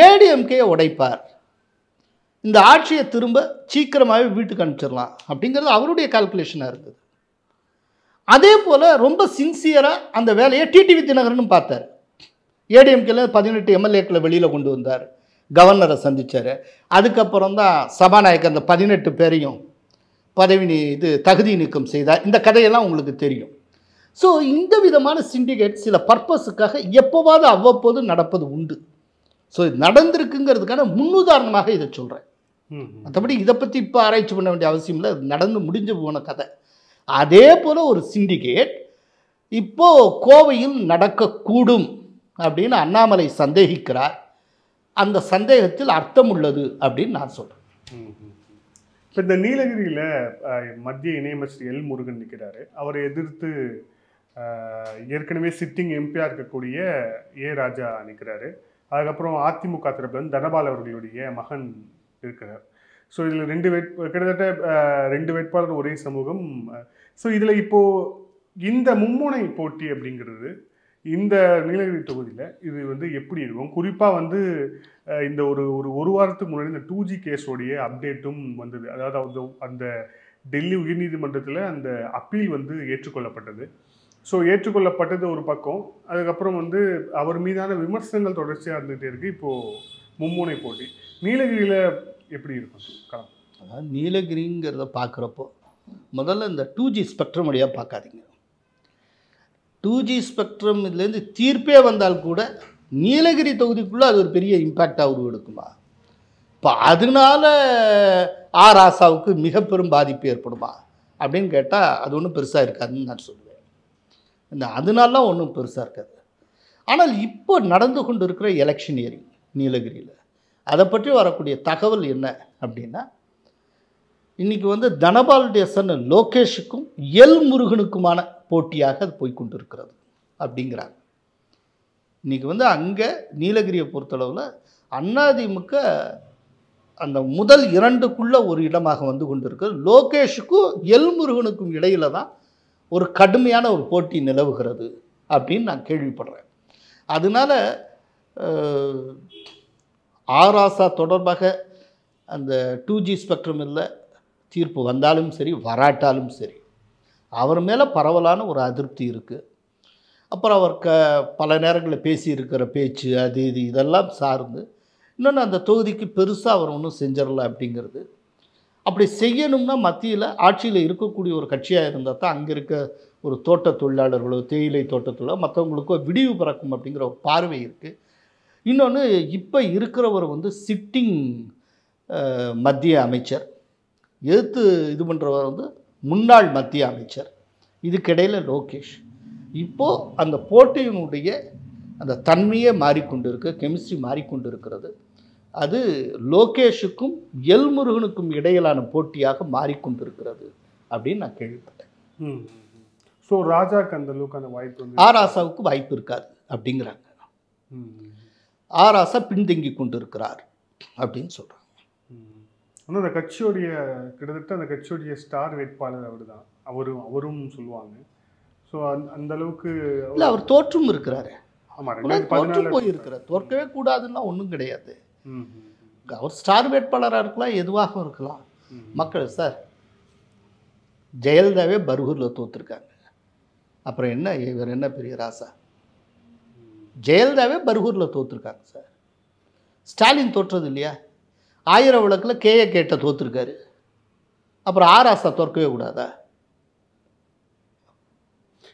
ஏடிஎம்கே உடைப்பார், இந்த ஆட்சியை திரும்ப சீக்கிரமாகவே வீட்டுக்கு அனுப்பிச்சிடலாம் அப்படிங்கிறது அவருடைய கால்குலேஷனாக இருந்தது. அதே போல் ரொம்ப சின்சியராக அந்த வேலையை டிடிவி தினகரன் பார்த்தார். ஏடிஎம்கேல 18 எம்எல்ஏக்களை வெளியில் கொண்டு வந்தார், கவர்னரை சந்தித்தார். அதுக்கப்புறம் தான் சபாநாயகர் அந்த 18 பேரையும் தகுதி நீக்கம் செய்தார். இந்த கதையெல்லாம் உங்களுக்கு தெரியும். ஸோ இந்த விதமான சிண்டிகேட் சில பர்பஸுக்காக எப்போவாவது அவ்வப்போது நடப்பது உண்டு. ஸோ இது நடந்திருக்குங்கிறதுக்கான முன்னுதாரணமாக இதை சொல்கிறேன். மற்றபடி இதை பற்றி இப்போ ஆராய்ச்சி பண்ண வேண்டிய அவசியம் இல்லை, நடந்து முடிஞ்சு போன கதை. அதே போல் ஒரு சிண்டிகேட் இப்போது கோவையில் நடக்கக்கூடும் அப்படின்னு அண்ணாமலை சந்தேகிக்கிறார். அந்த சந்தேகத்தில் அர்த்தம் உள்ளது அப்படின்னு நான் சொல்கிறேன். இப்போ இந்த நீலகிரியில் மத்திய இணையமைச்சர் எல் முருகன் நிற்கிறாரு. அவரை எதிர்த்து ஏற்கனவே சிட்டிங் எம்பியாக இருக்கக்கூடிய ஏ ராஜா நிற்கிறாரு. அதுக்கப்புறம் அதிமுக தரப்புல தனபால் அவர்களுடைய மகன் இருக்கிறார். ஸோ இதில் கிட்டத்தட்ட 2 வேட்பாளர் ஒரே சமூகம். ஸோ இதில் இப்போது இந்த மும்முனை போட்டி அப்படிங்கிறது இந்த நீலகிரி தொகுதியில் இது வந்து எப்படி இருக்கும்? குறிப்பாக இந்த ஒரு வாரத்துக்கு முன்னாடி இந்த 2G கேஸோடைய அப்டேட்டும் வந்தது. அதாவது அந்த டெல்லி உயர்நீதிமன்றத்தில் அந்த அப்பீல் ஏற்றுக்கொள்ளப்பட்டது. ஸோ ஏற்றுக்கொள்ளப்பட்டது ஒரு பக்கம். அதுக்கப்புறம் அவர் மீதான விமர்சனங்கள் தொடர்ச்சியாக இருந்துகிட்டே இருக்குது. இப்போது மும்முனை போட்டி நீலகிரியில் எப்படி இருக்கும் களம்? அதாவது நீலகிரிங்கிறத பார்க்குறப்போ முதல்ல இந்த 2G ஸ்பெக்ட்ரம் வழியாக பார்க்காதீங்க. 2G ஸ்பெக்ட்ரம் இதுலேருந்து தீர்ப்பே வந்தால் கூட நீலகிரி தொகுதிக்குள்ளே அது ஒரு பெரிய இம்பேக்டாக உருவெடுக்குமா? இப்போ அதனால ராசாவுக்கு மிக பெரும் பாதிப்பு ஏற்படுமா அப்படின்னு கேட்டால் அது ஒன்றும் பெருசாக இருக்காதுன்னு நான் சொல்லுவேன். இந்த அதனாலாம் ஒன்றும் பெருசாக இருக்காது. ஆனால் இப்போ நடந்து கொண்டு இருக்கிற எலெக்ஷனியரிங் நீலகிரியில் அதை பற்றி வரக்கூடிய தகவல் என்ன அப்படின்னா, இன்றைக்கி தனபாலுடைய சன் லோகேஷுக்கும் எல் முருகனுக்குமான போட்டியாக அது போய்கொண்டு இருக்கிறது அப்படிங்கிறாங்க. இன்றைக்கி அங்கே நீலகிரியை பொறுத்தளவில் அதிமுக அந்த முதல் 2க்குள்ளே ஒரு இடமாக கொண்டு இருக்கிறது. லோகேஷுக்கும் எல் முருகனுக்கும் இடையில் தான் ஒரு கடுமையான ஒரு போட்டி நிலவுகிறது அப்படின்னு நான் கேள்விப்படுறேன். அதனால் ராசா தொடர்பாக அந்த 2G ஸ்பெக்ட்ரம் இல்லை தீர்ப்பு வந்தாலும் சரி வராட்டாலும் சரி அவர் மேலே பரவலான ஒரு அதிருப்தி இருக்குது. அப்புறம் அவர் பல நேரங்களில் பேசியிருக்கிற பேச்சு அது இதெல்லாம் சார்ந்து இன்னொன்று அந்த தொகுதிக்கு பெருசாக அவர் ஒன்றும் செஞ்சிடல அப்படிங்கிறது. அப்படி செய்யணும்னா மத்தியில் ஆட்சியில் இருக்கக்கூடிய ஒரு கட்சியாக இருந்தால் தான் அங்கே இருக்க ஒரு தோட்ட தொழிலாளர்களோ தேயிலை தோட்டத்திலோ மற்றவங்களுக்கோ விடிவு பிறக்கும் அப்படிங்கிற ஒரு பார்வை இருக்குது. இன்னொன்று இப்போ இருக்கிறவர் சிட்டிங் மத்திய அமைச்சர், எதிர்த்து இது பண்ணுறவர் முன்னாள் மத்திய அமைச்சர், இதுக்கிடையில் லோகேஷ். இப்போது அந்த போட்டியினுடைய அந்த தன்மையே மாறிக்கொண்டு இருக்கு, கெமிஸ்ட்ரி மாறிக்கொண்டு இருக்கிறது. அது லோகேஷுக்கும் எல் முருகனுக்கும் இடையிலான போட்டியாக மாறிக்கொண்டிருக்கிறது அப்படின்னு நான் கேள்விப்பட்டேன். ஸோ ராஜாவுக்கு அந்த அளவுக்கு அந்த வாய்ப்பு ராசாவுக்கு வாய்ப்பு இருக்காது அப்படிங்கிறாங்க. ராசா பின்தங்கி கொண்டு இருக்கிறார் அப்படின்னு சொல்கிறாங்க. ஆனால் அந்த கட்சியோடைய கிட்டத்தட்ட அந்த கட்சியோடைய ஸ்டார் வேட்பாளர் அவர் தான், அவரும் சொல்லுவாங்க. ஸோ அந்த அளவுக்கு இல்லை, அவர் தோற்றும் இருக்கிறாரு. ஆமாம், தோற்று போயிருக்கிறார். தோற்கவே கூடாதுன்னா ஒன்றும் கிடையாது. அவர் ஸ்டார் வேட்பாளராக இருக்கலாம், எதுவாக இருக்கலாம். மக்கள் சார் ஜெயலலிதாவே பர்கூரில் தோற்றுருக்காங்க, அப்புறம் என்ன இவர் என்ன பெரிய ராசா? ஜெயலலிதாவே பர்கூரில் தோற்றுருக்காங்க சார். ஸ்டாலின் தோற்றது இல்லையா? 1000 விளக்கில் கேட்ட தோற்றுருக்காரு. அப்புறம் ராசா தோற்கவே கூடாதா?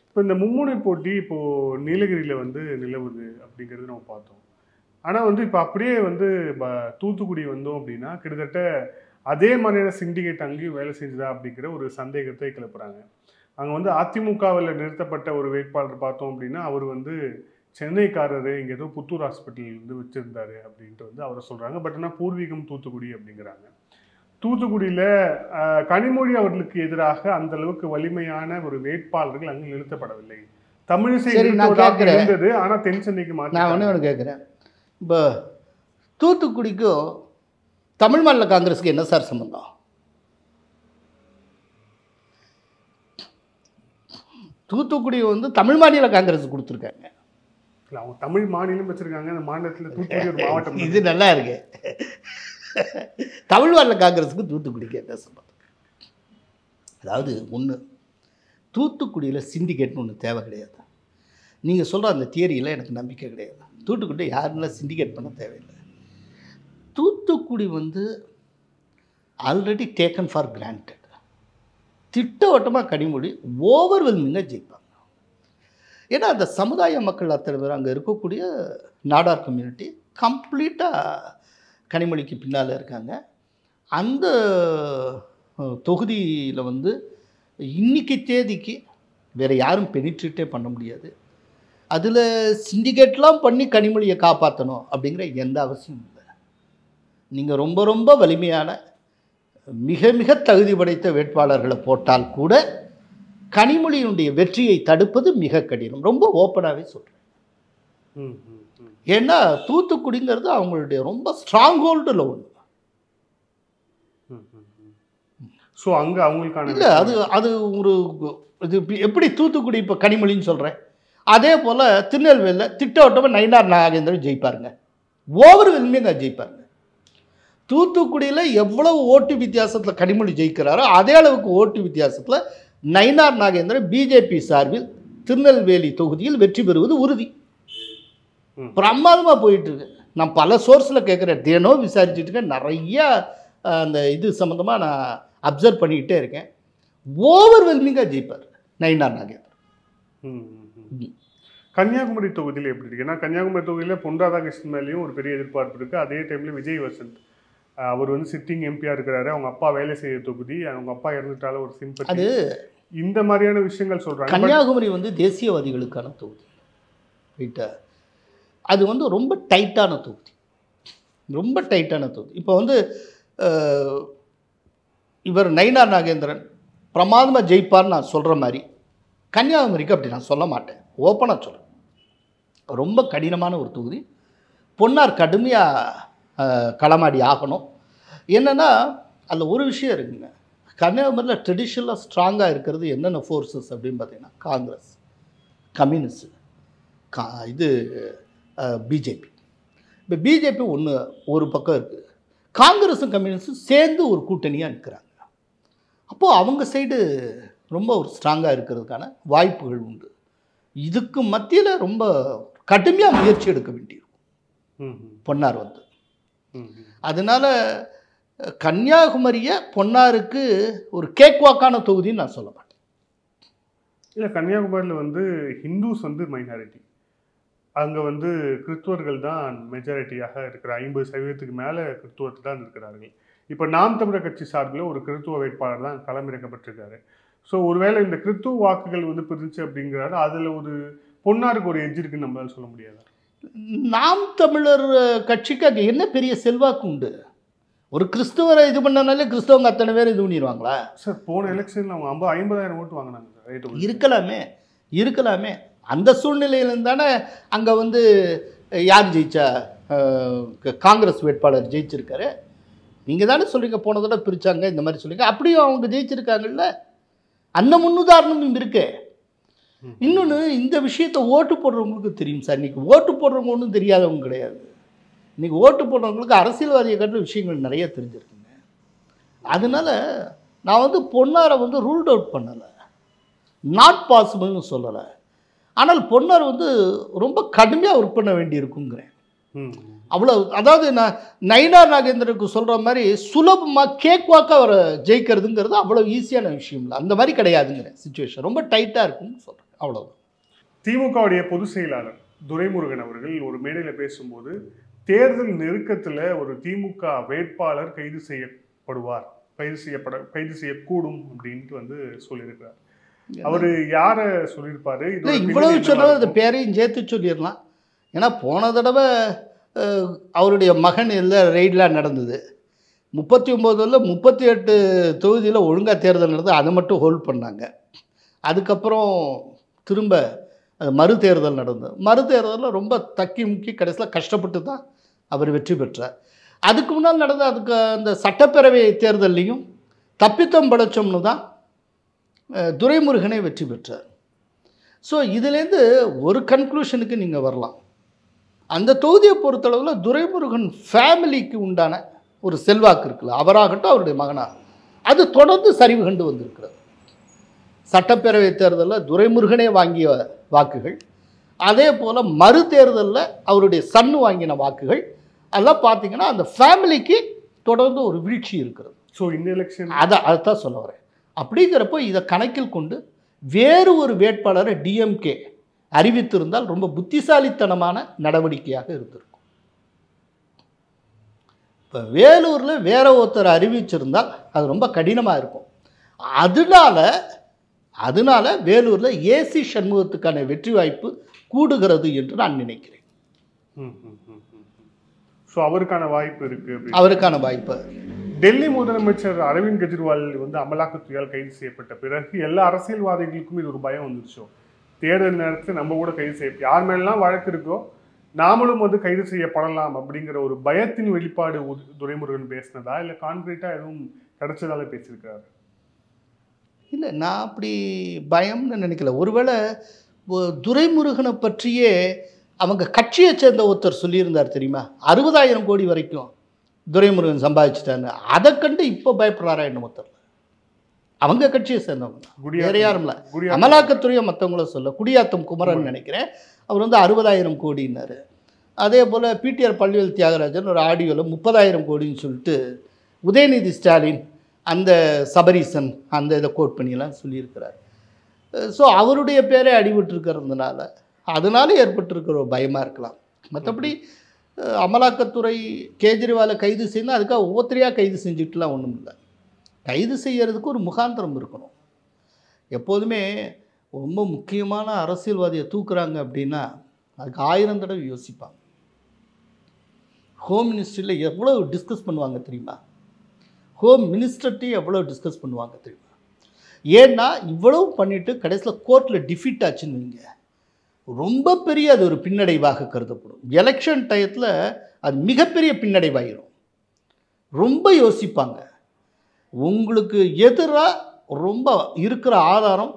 இப்போ இந்த மும்முனை போட்டி இப்போது நீலகிரியில் நிலவுது அப்படிங்கிறது நம்ம பார்த்தோம். ஆனால் இப்போ அப்படியே தூத்துக்குடி வந்தோம் அப்படின்னா கிட்டத்தட்ட அதே மாதிரியான சிண்டிகேட் அங்கேயும் வேலை செஞ்சுதா அப்படிங்கிற ஒரு சந்தேகத்தை கிளப்புறாங்க. அங்கே அதிமுகவில் நிறுத்தப்பட்ட ஒரு வேட்பாளர் பார்த்தோம் அப்படின்னா அவர் சென்னைக்காரரு, இங்கே ஏதோ புத்தூர் ஹாஸ்பிட்டல் வச்சுருந்தாரு அப்படின்ட்டு அவரை சொல்கிறாங்க. பட் ஆனால் பூர்வீகம் தூத்துக்குடி அப்படிங்கிறாங்க. தூத்துக்குடியில் கனிமொழி அவர்களுக்கு எதிராக அந்த அளவுக்கு வலிமையான ஒரு வேட்பாளர்கள் அங்கே நிறுத்தப்படவில்லை. தமிழிசை இருந்தது, ஆனால் தென் சென்னைக்கு மாற்றி. நான் ஒன்று கேட்குறேன், இப்போ தூத்துக்குடிக்கும் தமிழ் மாநில காங்கிரஸுக்கு என்ன சார் சம்பந்தம்? தூத்துக்குடி வந்து தமிழ் மாநில காங்கிரஸ் கொடுத்துருக்காங்க. இல்லை, அவங்க தமிழ் மாநிலம் வச்சுருக்காங்க, அந்த மாநிலத்தில் தூத்துக்குடி ஒரு மாவட்டம். இது நல்லா இருக்கு. தமிழ் மாநில காங்கிரஸுக்கு தூத்துக்குடிக்கு என்ன சொல்கிறது? அதாவது ஒன்று, தூத்துக்குடியில் சிண்டிகேட்னு ஒன்று தேவை கிடையாது. நீங்கள் சொல்கிற அந்த தியரியில் எனக்கு நம்பிக்கை கிடையாது. தூத்துக்குடி யாருன்னா சிண்டிகேட் பண்ண தேவையில்லை. தூத்துக்குடி வந்து ஆல்ரெடி டேக்கன் ஃபார் கிராண்டட். திட்டவட்டமாக கனிமொழி ஓவர்வெல்மிங்காக ஜெயிப்பாங்க. ஏன்னா அந்த சமுதாய மக்கள் அத்தனை பேர் அங்கே இருக்கக்கூடிய நாடார் கம்யூனிட்டி கம்ப்ளீட்டாக கனிமொழிக்கு பின்னால் இருக்காங்க. அந்த தொகுதியில் வந்து இன்றைக்கி தேதிக்கு வேறு யாரும் பெனிட்ரேட்டே பண்ண முடியாது. அதில் சிண்டிகேட்லாம் பண்ணி கனிமொழியை காப்பாற்றணும் அப்படிங்கிற எந்த அவசியமும் இல்லை. நீங்கள் ரொம்ப ரொம்ப வலிமையான மிக மிக தகுதி படைத்த வேட்பாளர்களை போட்டால் கூட கனிமொழியினுடைய வெற்றியை தடுப்பது மிக கடினம். ரொம்ப ஓப்பனாகவே சொல்கிறேன். ஏன்னா தூத்துக்குடிங்கிறது அவங்களுடைய ரொம்ப ஸ்ட்ராங் ஹோல்டில் ஒன்று. ஸோ அங்கே அவங்களுக்கான இல்லை, அது ஒரு இது எப்படி தூத்துக்குடி இப்போ கனிமொழின்னு சொல்கிறேன், அதே போல் திருநெல்வேலியில் திட்டவட்டமாக நயினார் நாகேந்திரன் ஜெயிப்பாருங்க. ஓவர்வெல்மிங்காக ஜெயிப்பாருங்க. தூத்துக்குடியில் எவ்வளவு ஓட்டு வித்தியாசத்தில் கனிமொழி ஜெயிக்கிறாரோ அதே அளவுக்கு ஓட்டு வித்தியாசத்தில் நயினார் நாகேந்திரன் பிஜேபி சார்பில் திருநெல்வேலி தொகுதியில் வெற்றி பெறுவது உறுதி. பிரமாதமாக போயிட்டுருக்கு. நான் பல சோர்ஸில் கேட்குறேன், தினம் விசாரிச்சுட்டு இருக்கேன், நிறையா அந்த இது சம்மந்தமாக நான் அப்சர்வ் பண்ணிக்கிட்டே இருக்கேன். ஓவர்வெல்மிங்காக ஜெயிப்பார் நயினார் நாகேந்திரன். கன்னியாகுமரி தொகுதியில் எப்படி இருக்கு? ஏன்னா கன்னியாகுமரி தொகுதியில் பொன் ராதாகிருஷ்ணன் மேலேயும் ஒரு பெரிய எதிர்பார்ப்பு இருக்குது. அதே டைமில் விஜய் வசந்த் அவர் வந்து சிட்டிங் எம்பியாக இருக்கிறாரு. அவங்க அப்பா வேலை செய்ய தொகுதி, அவங்க அப்பா இறந்துட்டால ஒரு சிம்பத்தி, அது இந்த மாதிரியான விஷயங்கள் சொல்கிறாங்க. கன்னியாகுமரி வந்து தேசியவாதிகளுக்கான தொகுதி ரைட்டா? அது வந்து ரொம்ப டைட்டான தொகுதி, ரொம்ப டைட்டான தொகுதி. இப்போ வந்து இவர் நயினார் நாகேந்திரன் பிரமாதமாக ஜெயிப்பார்னு நான் சொல்கிற மாதிரி கன்னியாகுமரிக்கு அப்படி நான் சொல்ல மாட்டேன். ஓப்பனாக சொல்கிறேன், ரொம்ப கடினமான ஒரு தொகுதி. பொன்னார் கடுமையாக களமாடி ஆகணும். என்னென்னா அதில் ஒரு விஷயம் இருக்குங்க, கன்னியாகுமரியில் ட்ரெடிஷ்னலாக ஸ்ட்ராங்காக இருக்கிறது என்னென்ன ஃபோர்ஸஸ் அப்படின்னு பார்த்தீங்கன்னா காங்கிரஸ், கம்யூனிஸ்ட், இது பிஜேபி. இப்போ பிஜேபி ஒரு பக்கம் இருக்குது, காங்கிரஸும் கம்யூனிஸ்டும் சேர்ந்து ஒரு கூட்டணியாக நிற்கிறாங்க. அப்போது அவங்க சைடு ரொம்ப ஒரு ஸ்ட்ராங்காக இருக்கிறதுக்கான வாய்ப்புகள் உண்டு. இதுக்கு மத்தியில் ரொம்ப கடுமையாக முயற்சி எடுக்க வேண்டியிருக்கும் பொன்னார் வந்து. அதனால் கன்னியாகுமரியை பொன்னாருக்கு ஒரு கேக் வாக்கான தொகுதின்னு நான் சொல்ல மாட்டேன். இல்லை, கன்னியாகுமரியில் வந்து ஹிந்துஸ் வந்து மைனாரிட்டி, அங்கே வந்து கிறிஸ்துவர்கள் தான் மெஜாரிட்டியாக இருக்கிற 50% மேலே கிறிஸ்துவர்கள் தான் இருக்கிறார்கள். இப்போ நாம் தமிழர் கட்சி சார்பில் ஒரு கிறிஸ்துவ வேட்பாளர் தான் களமிறக்கப்பட்டிருக்காரு. ஸோ ஒருவேளை இந்த கிறிஸ்துவ வாக்குகள் வந்து பிரிஞ்சு அப்படிங்கிறாரு, அதில் ஒரு பொன்னாருக்கு ஒரு எட்ஜ் இருக்குன்னு நம்மளால சொல்ல முடியாது. நாம் தமிழர் கட்சிக்கு அங்கே என்ன பெரிய செல்வாக்கு உண்டு? ஒரு கிறிஸ்துவரை இது பண்ணனாலே கிறிஸ்தவங்க அத்தனை பேர் இது பண்ணிடுவாங்களா சார்? போன எலெக்ஷனில் அவங்க 50,000 ஓட்டு வாங்கினாங்க சார். இருக்கலாமே. அந்த சூழ்நிலையிலும் தானே அங்கே வந்து யார் ஜெயிச்சா? காங்கிரஸ் வேட்பாளர் ஜெயிச்சிருக்காரு. நீங்கள் தானே சொல்கிறீங்க போன தடவை பிரித்தாங்க இந்த மாதிரி சொல்லிங்க, அப்படியும் அவங்க ஜெயிச்சிருக்காங்கல்ல. அந்த முன்னுதாரணமும் இருக்கு. இன்னொன்று, இந்த விஷயத்தை ஓட்டு போடுறவங்களுக்கு தெரியும் சார். இன்றைக்கி ஓட்டு போடுறவங்க ஒன்றும் தெரியாதவங்க கிடையாது. இன்றைக்கி ஓட்டு போடுறவங்களுக்கு அரசியல்வாதியை கட்டுற விஷயங்கள் நிறைய தெரிஞ்சிருக்குங்க. அதனால் நான் வந்து பொன்னாரை வந்து ரூல்ட் அவுட் பண்ணலை, நாட் பாசிபிள்னு சொல்லலை. ஆனால் பொன்னார் வந்து ரொம்ப கடுமையாக ஒர்க் பண்ண வேண்டியிருக்குங்கிறேன். அவ்வளோ, அதாவது நான் நயினார் நாகேந்திரனுக்கு சொல்கிற மாதிரி சுலபமாக கேக் வாக்காக அவரை ஜெயிக்கிறதுங்கிறது அவ்வளோ ஈஸியான விஷயம் இல்லை. அந்த மாதிரி கிடையாதுங்கிறேன். சிச்சுவேஷன் ரொம்ப டைட்டாக இருக்குன்னு சொல்கிறேன். அவ்வளோதான். திமுகவுடைய பொதுச் செயலாளர் துரைமுருகன் அவர்கள் ஒரு மேடையில் பேசும்போது, தேர்தல் நெருக்கத்தில் ஒரு திமுக வேட்பாளர் கைது செய்யக்கூடும் அப்படின்ட்டு வந்து சொல்லியிருக்கிறார். அவர் யாரை சொல்லியிருப்பாரு? இவ்வளவு சொன்னது அந்த பேரையும் சேர்த்து சொல்லிடலாம். ஏன்னா போன தடவை அவருடைய மகன் எல்லாம் ரெய்டெலாம் நடந்தது. 39 38 தொகுதியில் ஒழுங்காக தேர்தல் நடந்தது, அதை மட்டும் ஹோல்ட் பண்ணாங்க. அதுக்கப்புறம் திரும்ப மறு தேர்தல் நடந்தது. மறு தேர்தலில் ரொம்ப தக்கி முக்கி கடைசியில் கஷ்டப்பட்டு தான் அவர் வெற்றி பெற்றார். அதுக்கு முன்னால் நடந்த அந்த சட்டப்பேரவை தேர்தல்லையும் தப்பித்தம் படைச்சோம்னு தான் துரைமுருகனை வெற்றி பெற்றார். ஸோ இதுலேருந்து ஒரு கன்க்ளூஷனுக்கு நீங்கள் வரலாம். அந்த தொகுதியை பொறுத்தளவில் துரைமுருகன் ஃபேமிலிக்கு உண்டான ஒரு செல்வாக்கு இருக்குல்ல, அவராகட்டும் அவருடைய மகனாக, அது தொடர்ந்து சரிவு கண்டு வந்திருக்கிறது. சட்டப்பேரவை தேர்தலில் துரைமுருகனே வாங்கிய வாக்குகள், அதே போல் மறு தேர்தலில் அவருடைய சன்னு வாங்கின வாக்குகள் அதெல்லாம் பார்த்தீங்கன்னா அந்த ஃபேமிலிக்கு தொடர்ந்து ஒரு வீழ்ச்சி இருக்கிறது. ஸோ இந்த எலெக்ஷன் அதைத்தான் சொல்ல வரேன். அப்படிங்கிறப்போ இதை கணக்கில் கொண்டு வேறு ஒரு வேட்பாளரை டிஎம்கே அறிவித்திருந்தால் ரொம்ப புத்திசாலித்தனமான நடவடிக்கையாக இருந்திருக்கும். இப்போ வேலூரில் வேற ஒருத்தர் அறிவிச்சிருந்தால் அது ரொம்ப கடினமாக இருக்கும். அதனால வேலூரில் ஏசி சண்முகத்துக்கான வெற்றி வாய்ப்பு கூடுகிறது என்று நான் நினைக்கிறேன். ஸோ அவருக்கான வாய்ப்பு இருக்கு. அவருக்கான வாய்ப்பு. டெல்லி முதலமைச்சர் அரவிந்த் கெஜ்ரிவால் வந்து அமலாக்கத்துறையால் கைது செய்யப்பட்ட பிறகு எல்லா அரசியல்வாதிகளுக்கும் இது ஒரு பயம் வந்துருச்சோ, தேர்தல் நேரத்தில் நம்ம கூட கைது செய்ய, யார் மேலாம் வழக்கு இருக்கோ நாமளும் வந்து கைது செய்யப்படலாம் அப்படிங்கிற ஒரு பயத்தின் வெளிப்பாடு துரைமுருகன் பேசினதா, இல்லை கான்கிரீட்டா எதுவும் கிடைச்சதால பேசியிருக்காரு? இல்லை, நான் அப்படி பயம்னு நினைக்கல. ஒருவேளை துரைமுருகனை பற்றியே அவங்க கட்சியை சேர்ந்த ஒருத்தர் சொல்லியிருந்தார் தெரியுமா, 60,000 கோடி வரைக்கும் துரைமுருகன் சம்பாதிச்சிட்டான்னு. அதை கண்டு இப்போ பயப்படுறாரா என்னமோ தெரியல. அவங்க கட்சியை சேர்ந்தவங்க, வேற யாரும் இல்லை. அமலாக்கத்துறையை மற்றவங்கள சொல்ல, குடியாத்தம் குமரன் நினைக்கிறேன், அவர் வந்து 60,000 கோடின்னாரு. அதே போல் பிடிஆர் பள்ளிவேல் தியாகராஜன் ஒரு ஆடியோவில் 30,000 கோடின்னு சொல்லிட்டு உதயநிதி ஸ்டாலின் அந்த சபரீசன் அந்த இதை கோட் பண்ணியெல்லாம் சொல்லியிருக்கிறார். ஸோ அவருடைய பேரே அடிபட்டுருக்கிறதுனால அதனால ஏற்பட்டிருக்கிற ஒரு பயமாக இருக்கலாம். மற்றபடி அமலாக்கத்துறை கேஜ்ரிவாலை கைது செய்யணும், அதுக்காக ஒவ்வொருத்தரையாக கைது செஞ்சுட்டுலாம் ஒன்றும் இல்லை. கைது செய்யறதுக்கு ஒரு முகாந்திரம் இருக்கணும். எப்போதுமே ரொம்ப முக்கியமான அரசியல்வாதியை தூக்குறாங்க அப்படின்னா அதுக்கு 1000 தடவை யோசிப்பாங்க. ஹோம் மினிஸ்ட்ரியில் எவ்வளோ டிஸ்கஸ் பண்ணுவாங்க தெரியுமா, ஹோம் மினிஸ்டர்ட்டையும் எவ்வளோ டிஸ்கஸ் பண்ணுவாங்க தெரியுமா. ஏன்னா இவ்வளவு பண்ணிவிட்டு கடைசியில் கோர்ட்டில் டிஃபீட் ஆச்சுன்னு வைங்க, ரொம்ப பெரிய அது ஒரு பின்னடைவாக கருதப்படும். எலெக்ஷன் டயத்தில் அது மிகப்பெரிய பின்னடைவாயிரும். ரொம்ப யோசிப்பாங்க. உங்களுக்கு எதிராக ரொம்ப இருக்கிற ஆதாரம்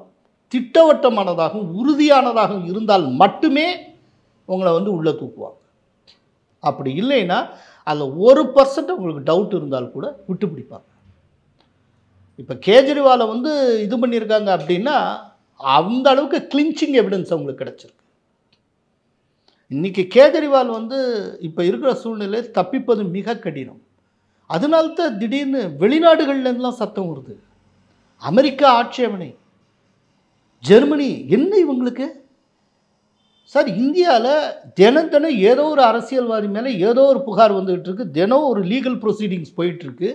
திட்டவட்டமானதாகவும் உறுதியானதாகவும் இருந்தால் மட்டுமே உங்களை வந்து உள்ளே தூக்குவாங்க. அப்படி இல்லைன்னா அதில் 1% உங்களுக்கு டவுட் இருந்தால் கூட விட்டு பிடிப்பாங்க. இப்போ கேஜ்ரிவாலை வந்து இது பண்ணியிருக்காங்க அப்படின்னா அந்த அளவுக்கு கிளின்ச்சிங் எவிடன்ஸ் அவங்களுக்கு கிடச்சிருக்கு. இன்றைக்கி கேஜ்ரிவால் வந்து இப்போ இருக்கிற சூழ்நிலை தப்பிப்பது மிக கடினம். அதனால்தான் திடீர்னு வெளிநாடுகள்லேருந்துலாம் சத்தம் வருது. அமெரிக்கா ஆட்சேபனை, ஜெர்மனி, என்ன இவங்களுக்கு சார், இந்தியாவில் தினம் தினம் ஏதோ ஒரு அரசியல்வாதி மேலே ஏதோ ஒரு புகார் வந்துகிட்டு இருக்கு, தினம் ஒரு லீகல் ப்ரொசீடிங்ஸ் போயிட்டுருக்கு,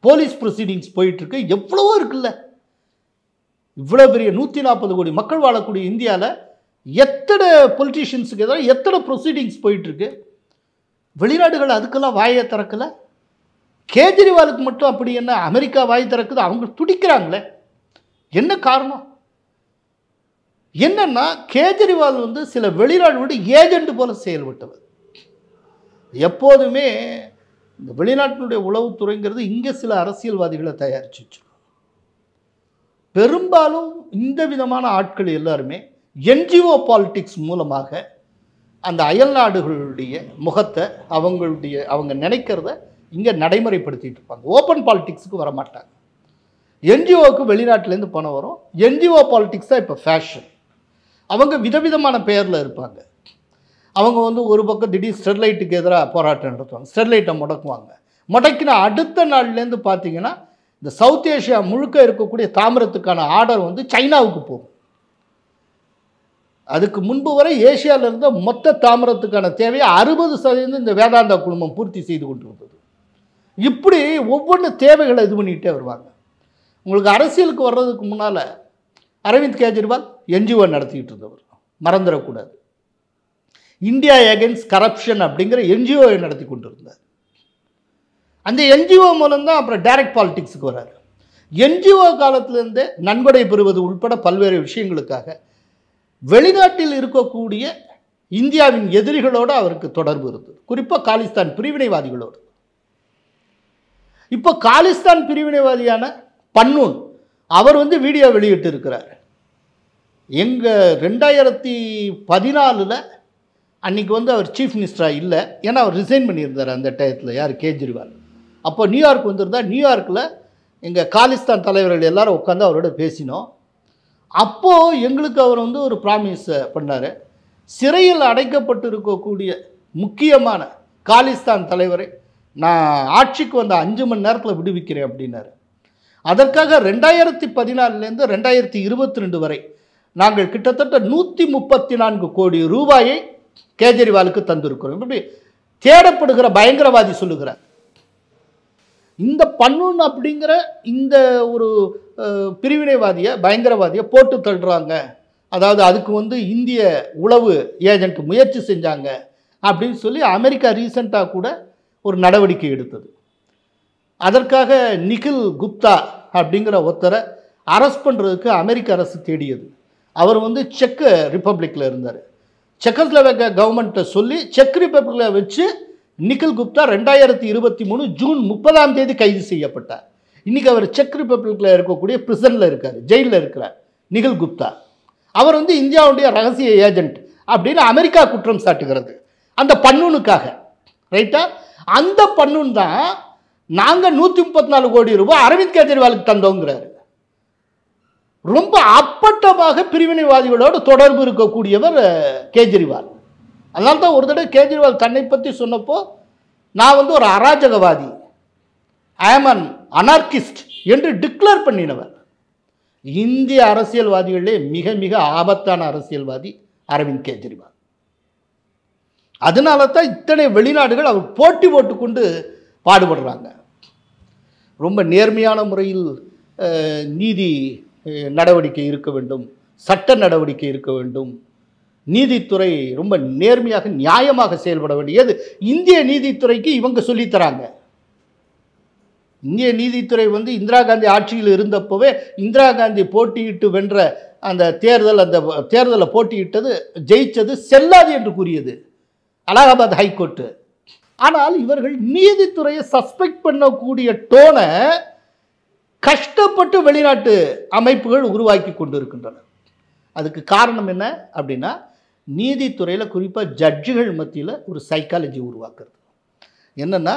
போலீஸ் ப்ரொசீடிங்ஸ் போயிட்டுருக்கு, எவ்வளவோ இருக்குல்ல. இவ்வளோ பெரிய 140 கோடி மக்கள் வாழக்கூடிய இந்தியாவில் எத்தனை பொலிட்டீஷியன்ஸுக்கு எதிராக எத்தனை ப்ரொசீடிங்ஸ் போயிட்டுருக்கு. வெளிநாடுகள் அதுக்கெல்லாம் வாயை திறக்கலை. கேஜ்ரிவாலுக்கு மட்டும் அப்படி என்ன அமெரிக்கா வாய் திறக்குது, அவங்க துடிக்கிறாங்களே, என்ன காரணம்? என்னன்னா கேஜ்ரிவால் வந்து சில வெளிநாடு ஏஜென்ட் போல செயல்பட்டவர். எப்போதுமே இந்த வெளிநாட்டினுடைய உளவுத்துறைங்கிறது இங்கே சில அரசியல்வாதிகளை தயாரிச்சு வச்சிருக்கோம். பெரும்பாலும் இந்த விதமான ஆட்கள் எல்லாருமே என்ஜிஓ பாலிடிக்ஸ் மூலமாக அந்த அயல் நாடுகளுடைய முகத்தை அவங்க நினைக்கிறத இங்கே நடைமுறைப்படுத்திட்டு இருப்பாங்க. ஓப்பன் பாலிடிக்ஸுக்கு வர மாட்டாங்க. என்ஜிஓவுக்கு வெளிநாட்டிலேருந்து பணம் வரும். என்ஜிஓ பாலிடிக்ஸ் தான் இப்போ ஃபேஷன். அவங்க விதவிதமான பெயரில் இருப்பாங்க. அவங்க வந்து ஒரு பக்கம் திடீர் ஸ்டெர்லைட்டுக்கு எதிராக போராட்டம் நடத்துவாங்க, ஸ்டெர்லைட்டை முடக்குவாங்க. முடக்கின அடுத்த நாள்லேருந்து பார்த்தீங்கன்னா இந்த சவுத் ஏஷியா முழுக்க இருக்கக்கூடிய தாமிரத்துக்கான ஆர்டர் வந்து சைனாவுக்கு போகும். அதுக்கு முன்பு வரை ஏஷியாவில் இருந்த மொத்த தாமிரத்துக்கான தேவையை 60% இந்த வேதாந்தா குழுமம் பூர்த்தி செய்து கொண்டு வந்தது. இப்படி ஒவ்வொன்று தேவைகளை இது பண்ணிகிட்டே வருவாங்க. உங்களுக்கு அரசியலுக்கு வர்றதுக்கு முன்னால் அரவிந்த் கெஜ்ரிவால் என்ஜிஓ நடத்திக்கிட்டு இருந்தவர், மறந்துடக்கூடாது. இந்தியா எகென்ஸ்ட் கரப்ஷன் அப்படிங்கிற என்ஜிஓ நடத்தி கொண்டு இருந்தார். அந்த என்ஜிஓ மூலம்தான் அப்புறம் டைரக்ட் பாலிடிக்ஸுக்கு வர்றாரு. என்ஜிஓ காலத்திலேருந்தே நன்கொடை பெறுவது உட்பட பல்வேறு விஷயங்களுக்காக வெளிநாட்டில் இருக்கக்கூடிய இந்தியாவின் எதிரிகளோடு அவருக்கு தொடர்பு இருந்தது, குறிப்பாக காலிஸ்தான் பிரிவினைவாதிகளோடு. இப்போ காலிஸ்தான் பிரிவினைவாதியான பன்னூன் அவர் வந்து வீடியோ வெளியிட்டு இருக்கிறார். எங்கள் 2014 அன்றைக்கி வந்து அவர் சீஃப் மினிஸ்டராக இல்லை, ஏன்னா அவர் ரிசைன் பண்ணியிருந்தார் அந்த டயத்தில். யார்? கேஜ்ரிவால். அப்போ நியூயார்க் வந்திருந்தார். நியூயார்க்கில் எங்கள் காலிஸ்தான் தலைவர்கள் எல்லாரும் உட்காந்து அவரோட பேசினோம். அப்போது எங்களுக்கு அவர் வந்து ஒரு ப்ராமிஸ் பண்ணார். சிறையில் அடைக்கப்பட்டு இருக்கக்கூடிய முக்கியமான காலிஸ்தான் தலைவரை நான் ஆட்சிக்கு வந்த 5 மணி நேரத்தில் விடுவிக்கிறேன் அப்படின்னாரு. அதற்காக 2014 2022 வரை நாங்கள் கிட்டத்தட்ட 134 கோடி ரூபாயை கேஜ்ரிவாலுக்கு தந்திருக்கிறோம். இப்படி தேடப்படுகிற பயங்கரவாதி சொல்லுகிறார். இந்த பன்னூன் அப்படிங்கிற இந்த ஒரு பிரிவினைவாதியை, பயங்கரவாதியை போட்டு தள்ளுறாங்க, அதாவது அதுக்கு வந்து இந்திய உளவு ஏஜென்ட் முயற்சி செஞ்சாங்க அப்படின்னு சொல்லி அமெரிக்கா ரீசெண்டாக கூட ஒரு நடவடிக்கை எடுத்தது. அதற்காக நிகில் குப்தா அப்படிங்கிற ஒருத்தரை அரெஸ்ட் பண்ணுறதுக்கு அமெரிக்க அரசு தேடியது. அவர் வந்து செக் ரிப்பப்ளிக்கில் இருந்தார். செக்கோஸ்லோவேக்கியா கவர்மெண்ட்டை சொல்லி செக் ரிப்பப்ளிக்கில் வச்சு நிகில் குப்தா 2023 ஜூன் 30 கைது செய்யப்பட்டார். இன்றைக்கி அவர் செக் ரிப்பப்ளிக்கில் இருக்கக்கூடிய பிரிசனில் இருக்கார், ஜெயிலில் இருக்கிறார் நிகில் குப்தா. அவர் வந்து இந்தியாவுடைய ரகசிய ஏஜென்ட் அப்படின்னு அமெரிக்கா குற்றம் சாட்டுகிறது அந்த பன்னூனுக்காக. ரைட்டா? அந்த பன்னூன் தான் நாங்கள் 134 கோடி ரூபாய் அரவிந்த் கெஜ்ரிவாலுக்கு தந்தோங்கிறாரு. ரொம்ப அப்பட்டமாக பிரிவினைவாதிகளோடு தொடர்பு இருக்கக்கூடியவர் கேஜ்ரிவால். அதனால தான் ஒரு தடவை கேஜ்ரிவால் தன்னை பற்றி சொன்னப்போ, நான் வந்து ஒரு அராஜகவாதி, ஐ ஆம் அன் அனார்கிஸ்ட் என்று டிக்ளேர் பண்ணினவர். இந்திய அரசியல்வாதிகளே மிக மிக ஆபத்தான அரசியல்வாதி அரவிந்த் கெஜ்ரிவால். அதனால தான் இத்தனை வெளிநாடுகள் அவர் போட்டி போட்டுக்கொண்டு பாடுபடுறாங்க. ரொம்ப நேர்மையான முறையில் நீதி நடவடிக்கை இருக்க வேண்டும், சட்ட நடவடிக்கை இருக்க வேண்டும், நீதித்துறை ரொம்ப நேர்மையாக நியாயமாக செயல்பட வேண்டியது இந்திய நீதித்துறைக்கு இவங்க சொல்லித்தராங்க. இந்திய நீதித்துறை வந்து இந்திரா காந்தி ஆட்சியில் இருந்தப்போவே இந்திரா காந்தி போட்டியிட்டு வென்ற அந்த தேர்தலை போட்டியிட்டது, ஜெயிச்சது செல்லாது என்று கூறியது அலகாபாத் ஹைகோர்ட்டு. ஆனால் இவர்கள் நீதித்துறையை சஸ்பெக்ட் பண்ணக்கூடிய டோனை கஷ்டப்பட்டு வெளிநாட்டு அமைப்புகள் உருவாக்கி கொண்டு இருக்கின்றன. அதுக்கு காரணம் என்ன அப்படின்னா, நீதித்துறையில் குறிப்பாக ஜட்ஜுகள் மத்தியில் ஒரு சைக்காலஜி உருவாக்குறது. என்னென்னா,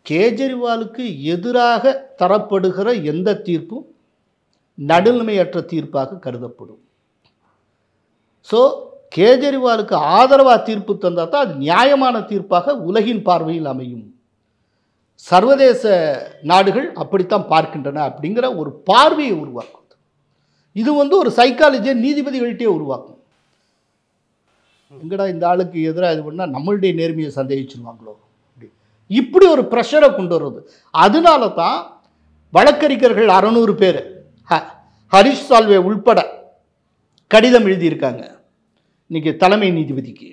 கேஜ்ரிவாலுக்கு எதிராக தரப்படுகிற எந்த தீர்ப்பும் நடுநிலைமையற்ற தீர்ப்பாக கருதப்படும். ஸோ கேஜ்ரிவாலுக்கு ஆதரவாக தீர்ப்பு தந்தால் தான் அது நியாயமான தீர்ப்பாக உலகின் பார்வையில் அமையும். சர்வதேச நாடுகள் அப்படித்தான் பார்க்கின்றன அப்படிங்கிற ஒரு பார்வையை உருவாக்கும். இது வந்து ஒரு சைக்காலஜியை நீதிபதிகள்கிட்டே உருவாக்கும். எங்கடா இந்த ஆளுக்கு எதிராக இது பண்ணால் நம்மளுடைய நேர்மையை சந்தேகிச்சுருவாங்களோ, இப்படி ஒரு ப்ரெஷரை கொண்டு வருவது. அதனால தான் வழக்கறிஞர்கள் 600 பேர் ஹரிஷ் சால்வே உள்பட கடிதம் எழுதியிருக்காங்க இன்றைக்கி தலைமை நீதிபதிக்கு.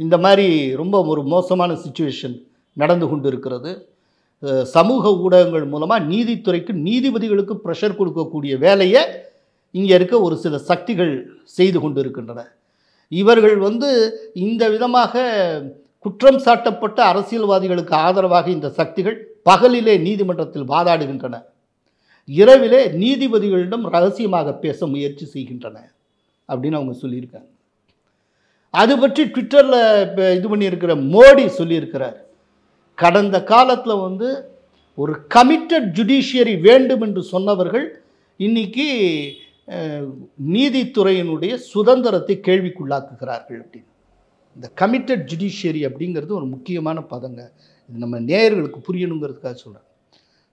இந்த மாதிரி ரொம்ப ஒரு மோசமான சிச்சுவேஷன் நடந்து கொண்டு இருக்கிறது. சமூக ஊடகங்கள் மூலமாக நீதித்துறைக்கு, நீதிபதிகளுக்கு ப்ரெஷர் கொடுக்கக்கூடிய வேலையை இங்கே இருக்க ஒரு சில சக்திகள் செய்து கொண்டு இருக்கின்றன. இவர்கள் வந்து இந்த விதமாக குற்றம் சாட்டப்பட்ட அரசியல்வாதிகளுக்கு ஆதரவாக இந்த சக்திகள் பகலிலே நீதிமன்றத்தில் வாதாடுகின்றன, இரவிலே நீதிபதிகளிடம் ரகசியமாக பேச முயற்சி செய்கின்றன அப்படின்னு அவங்க சொல்லியிருக்காங்க. அது பற்றி ட்விட்டரில் இது பண்ணியிருக்கிற மோடி சொல்லியிருக்கிறார், கடந்த காலத்தில் வந்து ஒரு கமிட்டட் ஜுடிஷியரி வேண்டும் என்று சொன்னவர்கள் இன்னைக்கு நீதித்துறையினுடைய சுதந்திரத்தை கேள்விக்குள்ளாக்குகிறார்கள் அப்படின்னு. இந்த கமிட்டட் ஜுடிஷியரி அப்படிங்கிறது ஒரு முக்கியமான பதங்க. இது நம்ம நேயர்களுக்கு புரியணுங்கிறதுக்காக சொல்கிறேன்.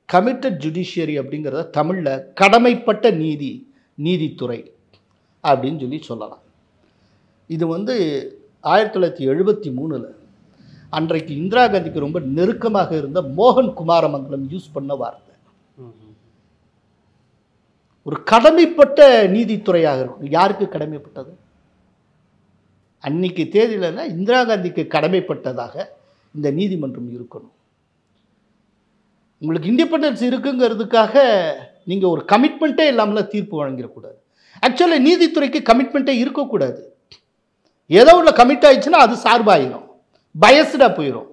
கமிட்டட் ஜுடிஷியரி அப்படிங்கிறத தமிழில் கடமைப்பட்ட நீதித்துறை அப்படின்னு சொல்லலாம். இது வந்து 1973 அன்றைக்கு இந்திரா காந்திக்கு ரொம்ப நெருக்கமாக இருந்த மோகன் குமாரமங்கலம் யூஸ் பண்ண வார்த்தை. ஒரு கடமைப்பட்ட நீதித்துறையாக இருக்கும். யாருக்கு கடமைப்பட்டது? அன்னைக்கு தேதியில் இந்திரா காந்திக்கு கடமைப்பட்டதாக இந்த நீதிமன்றம் இருக்கணும். உங்களுக்கு இண்டிபெண்டன்ஸ் இருக்குங்கிறதுக்காக நீங்கள் ஒரு கமிட்மெண்ட்டே இல்லாமல் தீர்ப்பு வழங்கிடக்கூடாது. ஆக்சுவலி நீதித்துறைக்கு கமிட்மெண்ட்டே இருக்கக்கூடாது. ஏதோ ஒன்று கமிட் ஆயிடுச்சுன்னா அது சார்பாயிரும், பயஸ்டாக போயிடும்.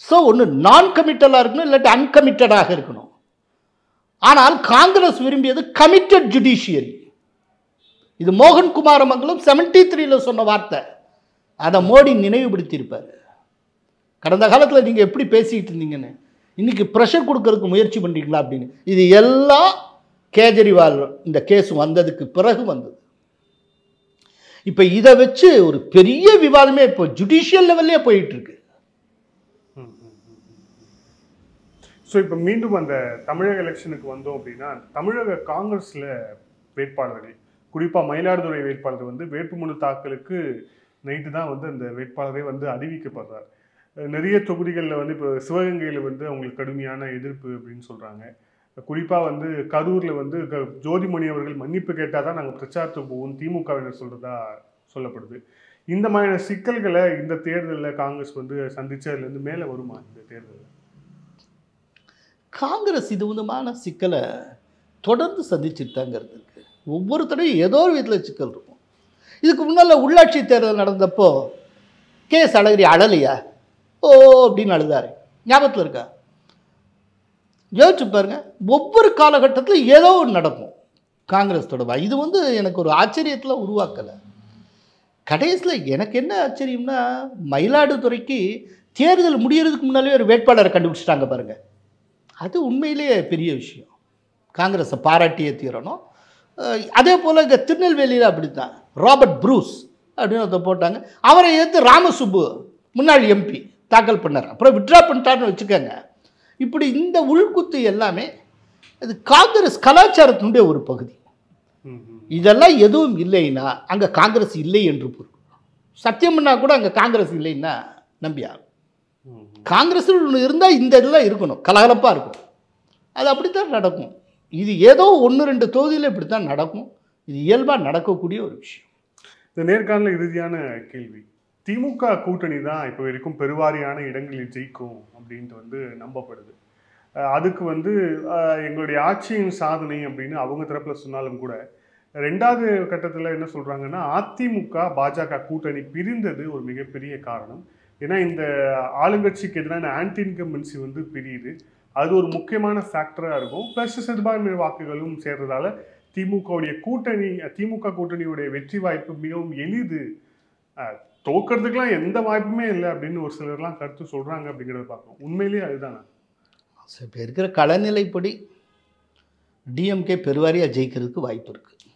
ஸோ ஒன்று நான் கமிட்டலாக இருக்கணும், இல்லாட்டி அன்கமிட்டடாக இருக்கணும். ஆனால் காங்கிரஸ் விரும்பியது கமிட்டட் ஜுடிஷியரி. இது மோகன் குமாரமங்கலம் 73ல சொன்ன வார்த்தை. அதை மோடி நினைவுபடுத்தியிருப்பார். கடந்த காலத்தில் நீங்கள் எப்படி பேசிக்கிட்டு இருந்தீங்கன்னு இன்றைக்கி ப்ரெஷர் கொடுக்கறதுக்கு முயற்சி பண்ணுறீங்களா அப்படின்னு. இது எல்லாம் கேஜரிவால் இந்த கேஸ் வந்ததுக்கு பிறகு வந்தது. இப்போ இதை வச்சு ஒரு பெரிய விவாதமே இப்போ ஜுடிஷியல் லெவல்லே போயிட்டுருக்கு. ஸோ இப்போ மீண்டும் அந்த தமிழக எலெக்ஷனுக்கு வந்தோம் அப்படின்னா, தமிழக காங்கிரஸில் வேட்பாளர்கள், குறிப்பாக மயிலாடுதுறை வேட்பாளர் வந்து வேட்புமனு தாக்கலுக்கு நைட்டு தான் வந்து அந்த வேட்பாளரே வந்து அறிவிக்கப்படுறார். நிறைய தொகுதிகளில் வந்து இப்போ சிவகங்கையில் வந்து அவங்களுக்கு கடுமையான எதிர்ப்பு அப்படின்னு சொல்கிறாங்க. குறிப்பாக வந்து கரூரில் வந்து ஜோதிமணி அவர்கள் மன்னிப்பு கேட்டால் தான் நாங்கள் பிரச்சாரத்துக்கு போவோம் திமுகவினர் சொல்கிறதா சொல்லப்படுது. இந்த மாதிரியான சிக்கல்களை இந்த தேர்தலில் காங்கிரஸ் வந்து சந்திச்சதுலேருந்து மேலே வருமா? இந்த தேர்தலில் காங்கிரஸ் இது விதமான சிக்கலை தொடர்ந்து சந்திச்சுட்டு தாங்க இருக்கு. ஒவ்வொரு தடையும் ஏதோ ஒரு விதத்தில் சிக்கல் இருக்கும். இதுக்கு முன்னால் உள்ளாட்சி தேர்தல் நடந்தப்போ கேஎஸ் அழகிரி அழலையா ஓ அப்படின்னு அழுதாரு, ஞாபகத்தில் இருக்கா? யோசிச்சு பாருங்க, ஒவ்வொரு காலகட்டத்தில் ஏதோ ஒன்று நடக்கும் காங்கிரஸ் தொடர்பாக. இது வந்து எனக்கு ஒரு ஆச்சரியத்தில் உருவாக்கலை. கடைசியில் எனக்கு என்ன ஆச்சரியம்னா, மயிலாடுதுறைக்கு தேர்தல் முடியறதுக்கு முன்னாலே ஒரு வேட்பாளரை கண்டுபிடிச்சிட்டாங்க பாருங்கள். அது உண்மையிலேயே பெரிய விஷயம். காங்கிரஸை பாராட்டியே தீரணும். அதே போல் இங்கே திருநெல்வேலியில் அப்படி தான் ராபர்ட் ப்ரூஸ் அப்படின்னு ஒருத்தர் போட்டாங்க. அவரை ஏற்று ராமசுப்பு முன்னாள் எம்பி தாக்கல் பண்ணார். அப்புறம் விட்ரா பண்ணிட்டார்னு வச்சுக்கோங்க. இப்படி இந்த உள்குத்து எல்லாமே அது காங்கிரஸ் கலாச்சாரத்தினுடைய ஒரு பகுதி. இதெல்லாம் எதுவும் இல்லைன்னா அங்கே காங்கிரஸ் இல்லை என்று பொருள். சத்தியம் பண்ணால் கூட அங்கே காங்கிரஸ் இல்லைன்னா நம்பியா? காங்கிரஸ் இருந்தால் இந்த இதெல்லாம் இருக்கணும், கலகலப்பாக இருக்கும். அது அப்படித்தான் நடக்கும். இது ஏதோ 1-2 தொகுதியில் இப்படித்தான் நடக்கும். இது இயல்பாக நடக்கக்கூடிய ஒரு விஷயம். இந்த நேர்காணல இறுதியான கேள்வி, திமுக கூட்டணி தான் இப்போ வரைக்கும் பெருவாரியான இடங்களில் ஜெயிக்கும் அப்படின்ட்டு வந்து நம்பப்படுது. அதுக்கு வந்து எங்களுடைய ஆட்சியின் சாதனை அப்படின்னு அவங்க தரப்பில் சொன்னாலும் கூட, 2வது கட்டத்தில் என்ன சொல்கிறாங்கன்னா, அதிமுக பாஜக கூட்டணி பிரிந்தது ஒரு மிகப்பெரிய காரணம். ஏன்னா இந்த ஆளுங்கட்சிக்கு எதிரான ஆன்டி இன்கம்பன்சி வந்து பிரியுது. அது ஒரு முக்கியமான ஃபேக்டராக இருக்கும். ப்ளஸ் சிறுபான்மை வாக்குகளும் சேர்றதால திமுக கூட்டணியுடைய வெற்றி வாய்ப்பு மிகவும் எளிது, தோக்கிறதுக்கெலாம் எந்த வாய்ப்புமே இல்லை அப்படின்னு ஒரு சிலர்லாம் கருத்து சொல்கிறாங்க அப்படிங்கிறத பார்க்கணும். உண்மையிலேயே அதுதானே? இப்போ இருக்கிற களநிலைப்படி டிஎம்கே பெருவாரியாக ஜெயிக்கிறதுக்கு வாய்ப்பு இருக்குது.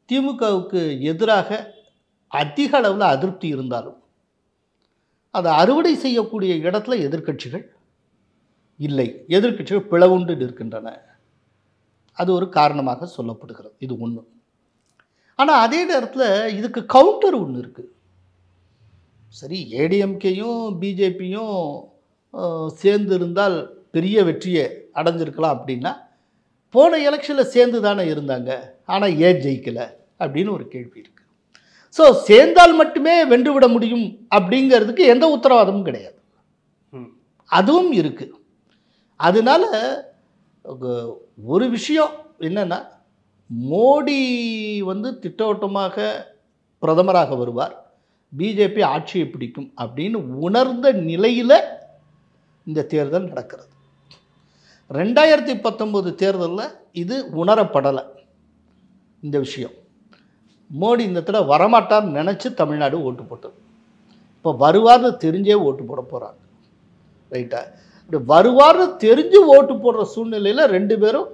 திமுகவுக்கு எதிராக அதிக அளவில் அதிருப்தி இருந்தாலும் அதை அறுவடை செய்யக்கூடிய இடத்துல எதிர்க்கட்சிகள் இல்லை. எதிர்க்கட்சிகள் பிளவுண்டு இருக்கின்றன. அது ஒரு காரணமாக சொல்லப்படுகிறது. இது ஒன்று. ஆனால் அதே நேரத்தில் இதுக்கு கவுண்டர் ஒன்று இருக்குது. சரி, ஏடிஎம்கேயும் பிஜேபியும் சேர்ந்து இருந்தால் பெரிய வெற்றியை அடைஞ்சிருக்கலாம் அப்படின்னா, போன எலெக்ஷனில் சேர்ந்து தானே இருந்தாங்க, ஆனால் ஏன் ஜெயிக்கலை அப்படின்னு ஒரு கேள்வி இருக்குது. ஸோ சேர்ந்தால் மட்டுமே வென்றுவிட முடியும் அப்படிங்கிறதுக்கு எந்த உத்தரவாதமும் கிடையாது. அதுவும் இருக்குது. அதனால ஒரு விஷயம் என்னென்னா, மோடி வந்து திட்டவட்டமாக பிரதமராக வருவார், பிஜேபி ஆட்சியை பிடிக்கும் அப்படின்னு உணர்ந்த நிலையில் இந்த தேர்தல் நடக்கிறது. 2019 தேர்தலில் இது உணரப்படலை. இந்த விஷயம் மோடி இந்த தடவை வரமாட்டார்னு நினச்சி தமிழ்நாடு ஓட்டு போட்டது. இப்போ வருவார்னு தெரிஞ்சே ஓட்டு போட போகிறாங்க. ரைட்டா? இப்படி வருவார்னு தெரிஞ்சு ஓட்டு போடுற சூழ்நிலையில் 2 பேரும்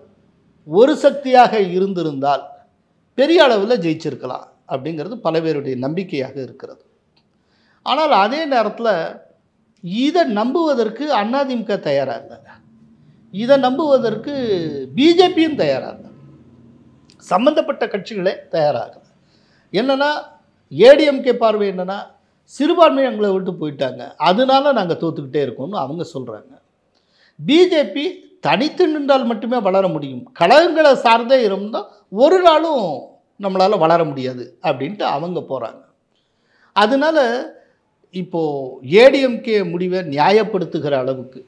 ஒரு சக்தியாக இருந்திருந்தால் பெரிய அளவில் ஜெயிச்சிருக்கலாம் அப்படிங்கிறது பல பேருடைய நம்பிக்கையாக இருக்கிறது. ஆனால் அதே நேரத்தில் இதை நம்புவதற்கு அதிமுக தயாராக இருந்தாங்க, இதை நம்புவதற்கு பிஜேபியும் தயாராக இருந்தாங்க, சம்பந்தப்பட்ட கட்சிகளே தயாராக. என்னென்னா ஏடிஎம்கே பார்வை என்னென்னா, சிறுபான்மை எங்களை விட்டு போயிட்டாங்க, அதனால நாங்கள் தோற்றுக்கிட்டே இருக்கோம்னு அவங்க சொல்கிறாங்க. பிஜேபி தனித்து நின்றால் மட்டுமே வளர முடியும், கழகங்களை சார்ந்தே இருந்தால் ஒரு நாளும் நம்மளால் வளர முடியாது அப்படின்ட்டு அவங்க போகிறாங்க. அதனால் இப்போது ஏடிஎம்கே முடிவை நியாயப்படுத்துகிற அளவுக்கு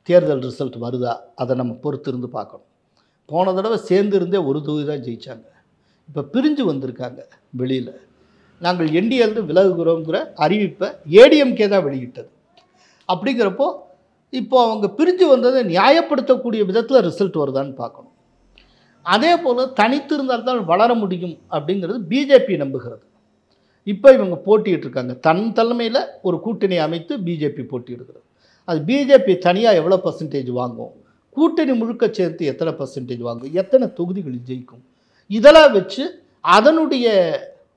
தேர்தல் ரிசல்ட் வருதா, அதை நம்ம பொறுத்து இருந்து பார்க்கணும். போன தடவை சேர்ந்து இருந்தே ஒரு தொகுதி தான் ஜெயித்தாங்க. இப்போ பிரிஞ்சு வந்திருக்காங்க வெளியில். நாங்கள் என்டிஏலேருந்து விலகுகிறோங்கிற அறிவிப்பை ஏடிஎம்கே தான் வெளியிட்டது. அப்படிங்கிறப்போ இப்போ அவங்க பிரிஞ்சு வந்ததை நியாயப்படுத்தக்கூடிய விதத்தில் ரிசல்ட் வருதான்னு பார்க்கணும். அதே போல் தனித்து இருந்தால் தான் வளர முடியும் அப்படிங்கிறது பிஜேபி நம்புகிறது. இப்போ இவங்க போட்டிட்டு இருக்காங்க. தன் தலைமையில் ஒரு கூட்டணி அமைத்து பிஜேபி போட்டியிடுகிறது. அது பிஜேபி தனியாக எவ்வளோ பர்சன்டேஜ் வாங்கும், கூட்டணி முழுக்க சேர்த்து எத்தனை பர்சன்டேஜ் வாங்கும், எத்தனை தொகுதிகளில் ஜெயிக்கும், இதெல்லாம் வச்சு அதனுடைய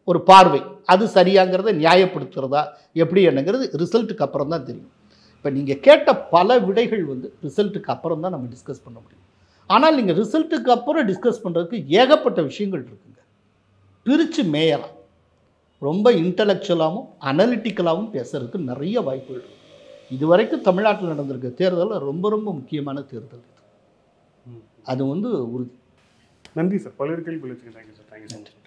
ஒரு பார்வை அது சரியாங்கிறத நியாயப்படுத்துகிறதா எப்படி என்னங்கிறது ரிசல்ட்டுக்கு அப்புறம் தான் தெரியும். இப்போ நீங்கள் கேட்ட பல விடைகள் வந்து ரிசல்ட்டுக்கு அப்புறம் தான் நம்ம டிஸ்கஸ் பண்ண முடியும். ஆனால் நீங்கள் ரிசல்ட்டுக்கு அப்புறம் டிஸ்கஸ் பண்ணுறதுக்கு ஏகப்பட்ட விஷயங்கள் இருக்குங்க. பிரித்து மேயலாம். ரொம்ப இன்டலெக்சுவலாகவும் அனலிட்டிக்கலாகவும் பேசுறதுக்கு நிறைய வாய்ப்புகள் இருக்குது. இதுவரைக்கும் தமிழ்நாட்டில் நடந்திருக்க தேர்தலில் ரொம்ப ரொம்ப முக்கியமான தேர்தல் இது. அது வந்து உறுதி. நன்றி சார். பல்வேறு கேள்வி thank you sir. Thank you so much.